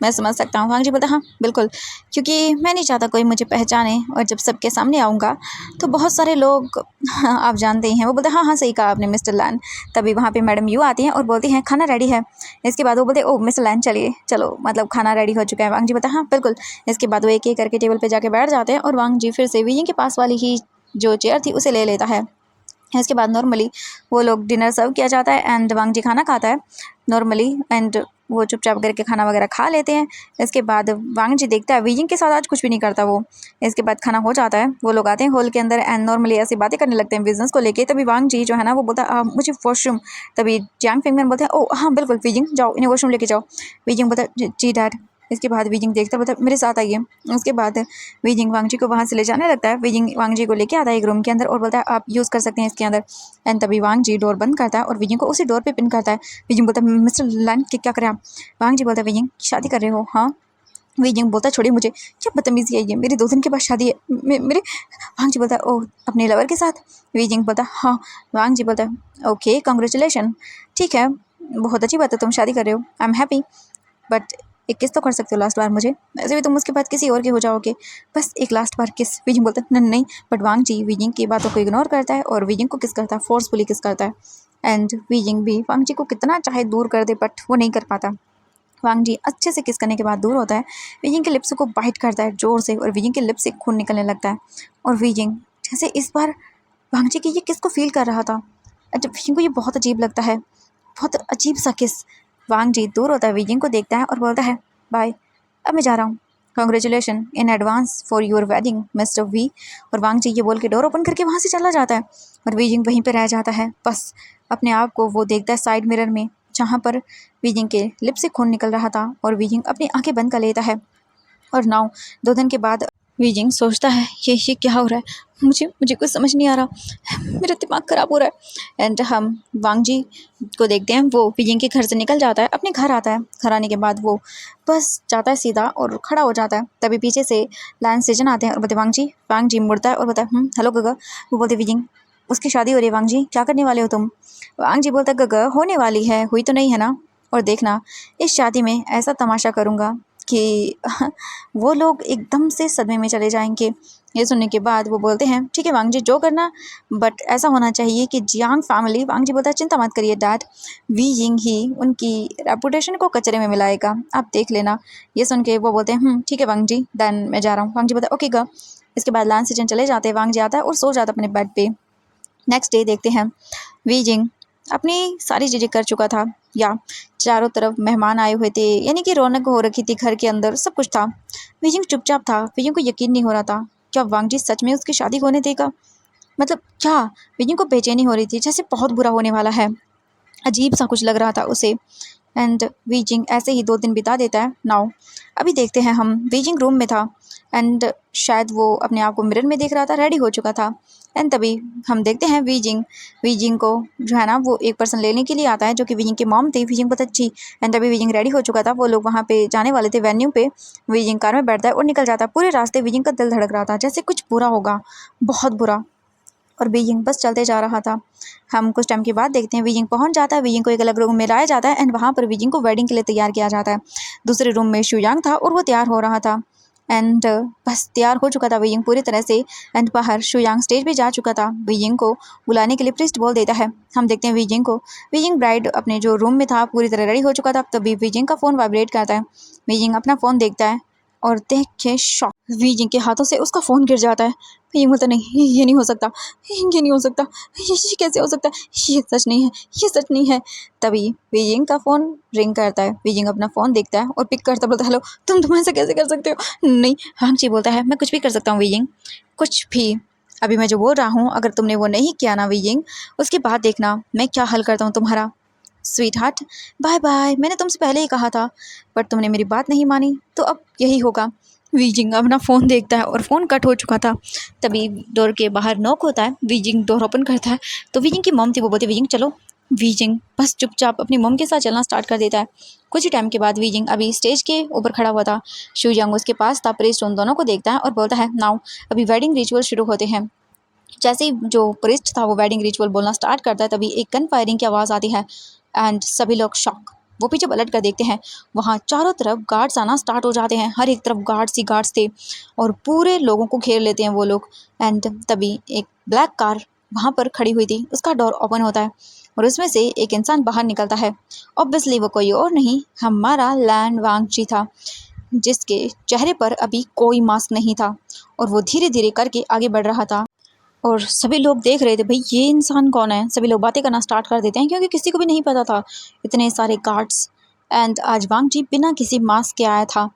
मैं समझ सकता हूँ। वांग जी बोलता हाँ बिल्कुल, क्योंकि मैं नहीं चाहता कोई मुझे पहचाने और जब सबके सामने आऊँगा तो बहुत सारे लोग आप जानते ही हैं। वो बोलते हाँ हाँ सही कहा आपने मिस्टर लैन। तभी वहाँ पे मैडम यू आती हैं और बोलती हैं खाना रेडी है। इसके बाद वो बोलते ओ मिस्टर लैन चलिए चलो, मतलब खाना रेडी हो चुका है। वांग जी बोलता हाँ बिल्कुल। इसके बाद वो एक एक करके टेबल पर जाके बैठ जाते हैं और वांग जी फिर से वीजिंग के पास वाली ही जो चेयर थी उसे ले लेता है इसके बाद नॉर्मली वो लोग डिनर सर्व किया जाता है एंड वांग जी खाना खाता है नॉर्मली एंड वो चुपचाप करके खाना वगैरह खा लेते हैं। इसके बाद वांग जी देखता है वीजिंग के साथ आज कुछ भी नहीं करता वो। इसके बाद खाना हो जाता है, वो लोग आते हैं हॉल के अंदर एंड नॉर्मली ऐसी बातें करने लगते हैं बिजनेस को लेके। तभी वांग जी जो है ना वो बोलता है मुझे वॉशरूम। तभी जियांग फिंगमैन बोलते हैं ओह हाँ बिल्कुल वीजिंग जाओ इन्हें वॉशरूम लेके जाओ। वीजिंग बोलता है जी डैड। इसके बाद वीजिंग देखता है, बोलता है मेरे साथ आइए। उसके बाद वीजिंग वांग जी को वहाँ से ले जाने लगता है। वीजिंग वांग जी को लेके आता है एक रूम के अंदर और बोलता है आप यूज़ कर सकते हैं इसके अंदर। एंड तभी वांग जी डोर बंद करता है और वीजिंग को उसी डोर पे पिन करता है। वीजिंग बोलता है मिस्टर लैन क्या करें आप। वांग जी बोलता है वीजिंग शादी कर रहे हो हाँ। वीजिंग बोलता है छोड़िए मुझे, क्या बदतमीजी है ये, मेरी 2 दिन के बाद शादी है मेरे। वांग जी बोलता है ओह अपने लवर के साथ। वीजिंग बोलता है हाँ। वांग जी बोलता है ओके कॉन्ग्रेचुलेशन, ठीक है बहुत अच्छी बात है तुम शादी कर रहे हो, आई एम हैप्पी, बट एक किस तो कर सकते हो लास्ट बार मुझे, वैसे भी तुम उसके बाद किसी और के हो जाओगे, बस एक लास्ट बार किस। वीजिंग बोलता है नहीं नहीं। बट वांग जी वीजिंग की बातों को इग्नोर करता है और वीजिंग को किस करता है, फोर्सफुली किस करता है। एंड वीजिंग भी वांग जी को कितना चाहे दूर कर दे बट वो नहीं कर पाता। वांग जी अच्छे से किस करने के बाद दूर होता है। वीजिंग के लिप्स को बाइट करता है जोर से और वीजिंग के लिप्स से खून निकलने लगता है। और वीजिंग जैसे इस बार वांग जी की ये किस को फील कर रहा था। जब वीजिंग को ये बहुत अजीब लगता है, बहुत अजीब सा किस। वांग जी दूर होता है, वीजिंग को देखता है और बोलता है बाय अब मैं जा रहा हूँ, congratulation in advance for your wedding mister Wei. और वांग जी ये बोल के डोर ओपन करके वहाँ से चला जाता है और वीजिंग वहीं पर रह जाता है। बस अपने आप को वो देखता है साइड मिरर में जहाँ पर वीजिंग के लिप से खून निकल रहा था और वीजिंग अपनी आंखें बंद कर लेता है। और नाउ 2 दिन के बाद वीजिंग सोचता है ये क्या हो रहा है, मुझे मुझे कुछ समझ नहीं आ रहा, मेरा दिमाग ख़राब हो रहा है। एंड हम वांग जी को देखते हैं, वो वीजिंग के घर से निकल जाता है, अपने घर आता है। घर आने के बाद वो बस जाता है सीधा और खड़ा हो जाता है। तभी पीछे से लैन सेजन आते हैं और बोलते वांग जी मुड़ता है और बोलता है हेलो गगा। वो बोलते वीजिंग उसकी शादी हो रही है वांग जी, क्या करने वाले हो तुम। वांग जी बोलता है गगा होने वाली है, हुई तो नहीं है ना, और देखना इस शादी में ऐसा तमाशा करूँगा कि वो लोग एकदम से सदमे में चले जाएंगे। ये सुनने के बाद वो बोलते हैं ठीक है वांग जी जो करना, बट ऐसा होना चाहिए कि जियांग फैमिली। वांग जी बोलता है चिंता मत करिए डैड, वी यिंग ही उनकी रेपुटेशन को कचरे में मिलाएगा, आप देख लेना। ये सुन के वो बोलते हैं ठीक है वांग जी देन मैं जा रहा हूँ। वांग जी बोलता है ओके गा। इसके बाद लान सीजन चले जाते हैं, वांग जी आता है और सो जाता है अपने बेड पे। नेक्स्ट डे देखते हैं वी जिंग अपनी सारी चीज़ें कर चुका था, या चारों तरफ मेहमान आए हुए थे, यानी कि रौनक हो रखी थी घर के अंदर, सब कुछ था। वीजिंग चुपचाप था, वीजिंग को यकीन नहीं हो रहा था क्या वांग जी सच में उसकी शादी होने देगा। मतलब क्या, वीजिंग को बेचैनी हो रही थी जैसे बहुत बुरा होने वाला है, अजीब सा कुछ लग रहा था उसे। एंड वीजिंग ऐसे ही 2 दिन बिता देता है। नाउ अभी देखते हैं हम, वीजिंग रूम में था एंड शायद वो अपने आप को मिरर में देख रहा था, रेडी हो चुका था। एंड तभी हम देखते हैं वीजिंग को जो है ना वो एक पर्सन लेने के लिए आता है जो कि वीजिंग की मॉम थी। वीजिंग बहुत अच्छी। एंड तभी वीजिंग रेडी हो चुका था, वो लोग वहाँ पे जाने वाले थे वेन्यू पे। वीजिंग कार में बैठता है और निकल जाता है। पूरे रास्ते वीजिंग का दिल धड़क रहा था जैसे कुछ बुरा होगा, बहुत बुरा। और वीजिंग बस चलते जा रहा था। हम कुछ टाइम के बाद देखते हैं वीजिंग पहुंच जाता है, वीजिंग को एक अलग रूम में लाया जाता है एंड वहाँ पर वीजिंग को वेडिंग के लिए तैयार किया जाता है। दूसरे रूम में शुयांग था और वो तैयार हो रहा था एंड बस तैयार हो चुका था वीजिंग पूरी तरह से। एंड बाहर शुयांग स्टेज पे जा चुका था, वीजिंग को बुलाने के लिए प्रिस्ट बोल देता है। हम देखते हैं वीजिंग को, वीजिंग ब्राइड अपने जो रूम में था पूरी तरह रेडी हो चुका था। तभी वीजिंग का फ़ोन वाइब्रेट करता है, वीजिंग अपना फ़ोन देखता है और देख के शॉक, वीजिंग के हाथों से उसका फ़ोन गिर जाता है। ये बोलता नहीं, ये नहीं हो सकता, ये नहीं हो सकता, ये कैसे हो सकता है, ये सच नहीं है, ये सच नहीं है। तभी वीजिंग का फ़ोन रिंग करता है, वीजिंग अपना फ़ोन देखता है और पिक करता बोलता है हेलो, तुम ऐसा कैसे कर सकते हो। नहीं, वांग जी बोलता है मैं कुछ भी कर सकता हूँ वीजिंग, कुछ भी। अभी मैं जो बोल रहा हूँ अगर तुमने वो नहीं किया ना वीजिंग, उसके बाद देखना मैं क्या हल करता हूँ तुम्हारा। स्वीट हार्ट बाय बाय, मैंने तुमसे पहले ही कहा था बट तुमने मेरी बात नहीं मानी, तो अब यही होगा। वीजिंग अपना फ़ोन देखता है और फ़ोन कट हो चुका था। तभी डोर के बाहर नॉक होता है, वीजिंग डोर ओपन करता है तो वीजिंग की मॉम थी, वो बोलती वीजिंग चलो। वीजिंग बस चुपचाप अपनी मॉम के साथ चलना स्टार्ट कर देता है। कुछ ही टाइम के बाद वीजिंग अभी स्टेज के ऊपर खड़ा हुआ था, शुयांग उसके पास था, प्रीस्ट उन दोनों को देखता है और बोलता है नाउ अभी वेडिंग रिचुअल शुरू होते हैं। जैसे ही जो प्रीस्ट था वो वेडिंग रिचुअल बोलना स्टार्ट करता है तभी एक गन फायरिंग की आवाज़ आती है एंड सभी लोग शॉक। वो पीछे पलट कर देखते हैं, वहाँ चारों तरफ गार्ड्स आना स्टार्ट हो जाते हैं, हर एक तरफ गार्ड्स ही गार्ड्स थे और पूरे लोगों को घेर लेते हैं वो लोग। एंड तभी एक ब्लैक कार वहाँ पर खड़ी हुई थी, उसका डोर ओपन होता है और उसमें से एक इंसान बाहर निकलता है। ऑब्वियसली वो कोई और नहीं, हमारा लैन वांगची था, जिसके चेहरे पर अभी कोई मास्क नहीं था और वो धीरे धीरे करके आगे बढ़ रहा था। और सभी लोग देख रहे थे भाई ये इंसान कौन है। सभी लोग बातें करना स्टार्ट कर देते हैं क्योंकि किसी को भी नहीं पता था इतने सारे गार्ड्स। एंड आज वांग जी बिना किसी मास्क के आया था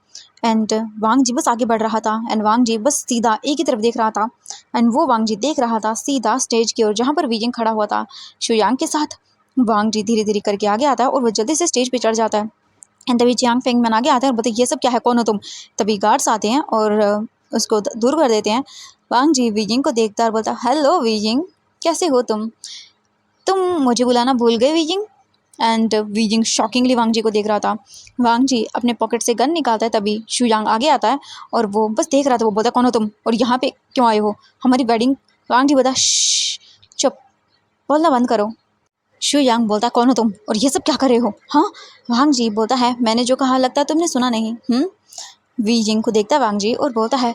एंड वांग जी बस आगे बढ़ रहा था एंड वांग जी बस सीधा एक ही तरफ देख रहा था एंड वो वांग जी देख रहा था सीधा स्टेज की ओर जहाँ पर वीजिंग खड़ा हुआ था शुयांग के साथ। वांग जी धीरे धीरे करके आगे आता है और वो जल्दी से स्टेज पे चढ़ जाता है एंड तभी जियांग फेंगमैन आगे आते हैं और बोलते ये सब क्या है, कौन हो तुम। तभी गार्ड्स आते हैं और उसको दूर कर देते हैं। वांग जी वीजिंग को देखता है और बोलता हेलो वीजिंग, कैसे हो तुम मुझे बुलाना भूल गए वीजिंग। एंड वीजिंग शॉकिंगली वांग जी को देख रहा था। वांग जी अपने पॉकेट से गन निकालता है तभी शुयांग आगे आता है और वो बस देख रहा था। वो बोलता कौन हो तुम और यहाँ पे क्यों आए हो, हमारी वेडिंग। वांग जी बोलता चुप, बोलना बंद करो। शुयांग बोलता कौन हो तुम और ये सब क्या कर रहे हो। हाँ, वांग जी बोलता है मैंने जो कहा लगता है तुमने सुना नहीं। वीजिंग को देखता है वांग जी और बोलता है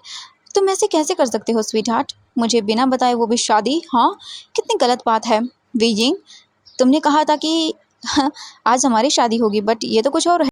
तुम ऐसे कैसे कर सकते हो स्वीट हार्ट, मुझे बिना बताए वो भी शादी। हाँ, कितनी गलत बात है वीजिंग, तुमने कहा था कि आज हमारी शादी होगी बट ये तो कुछ और है।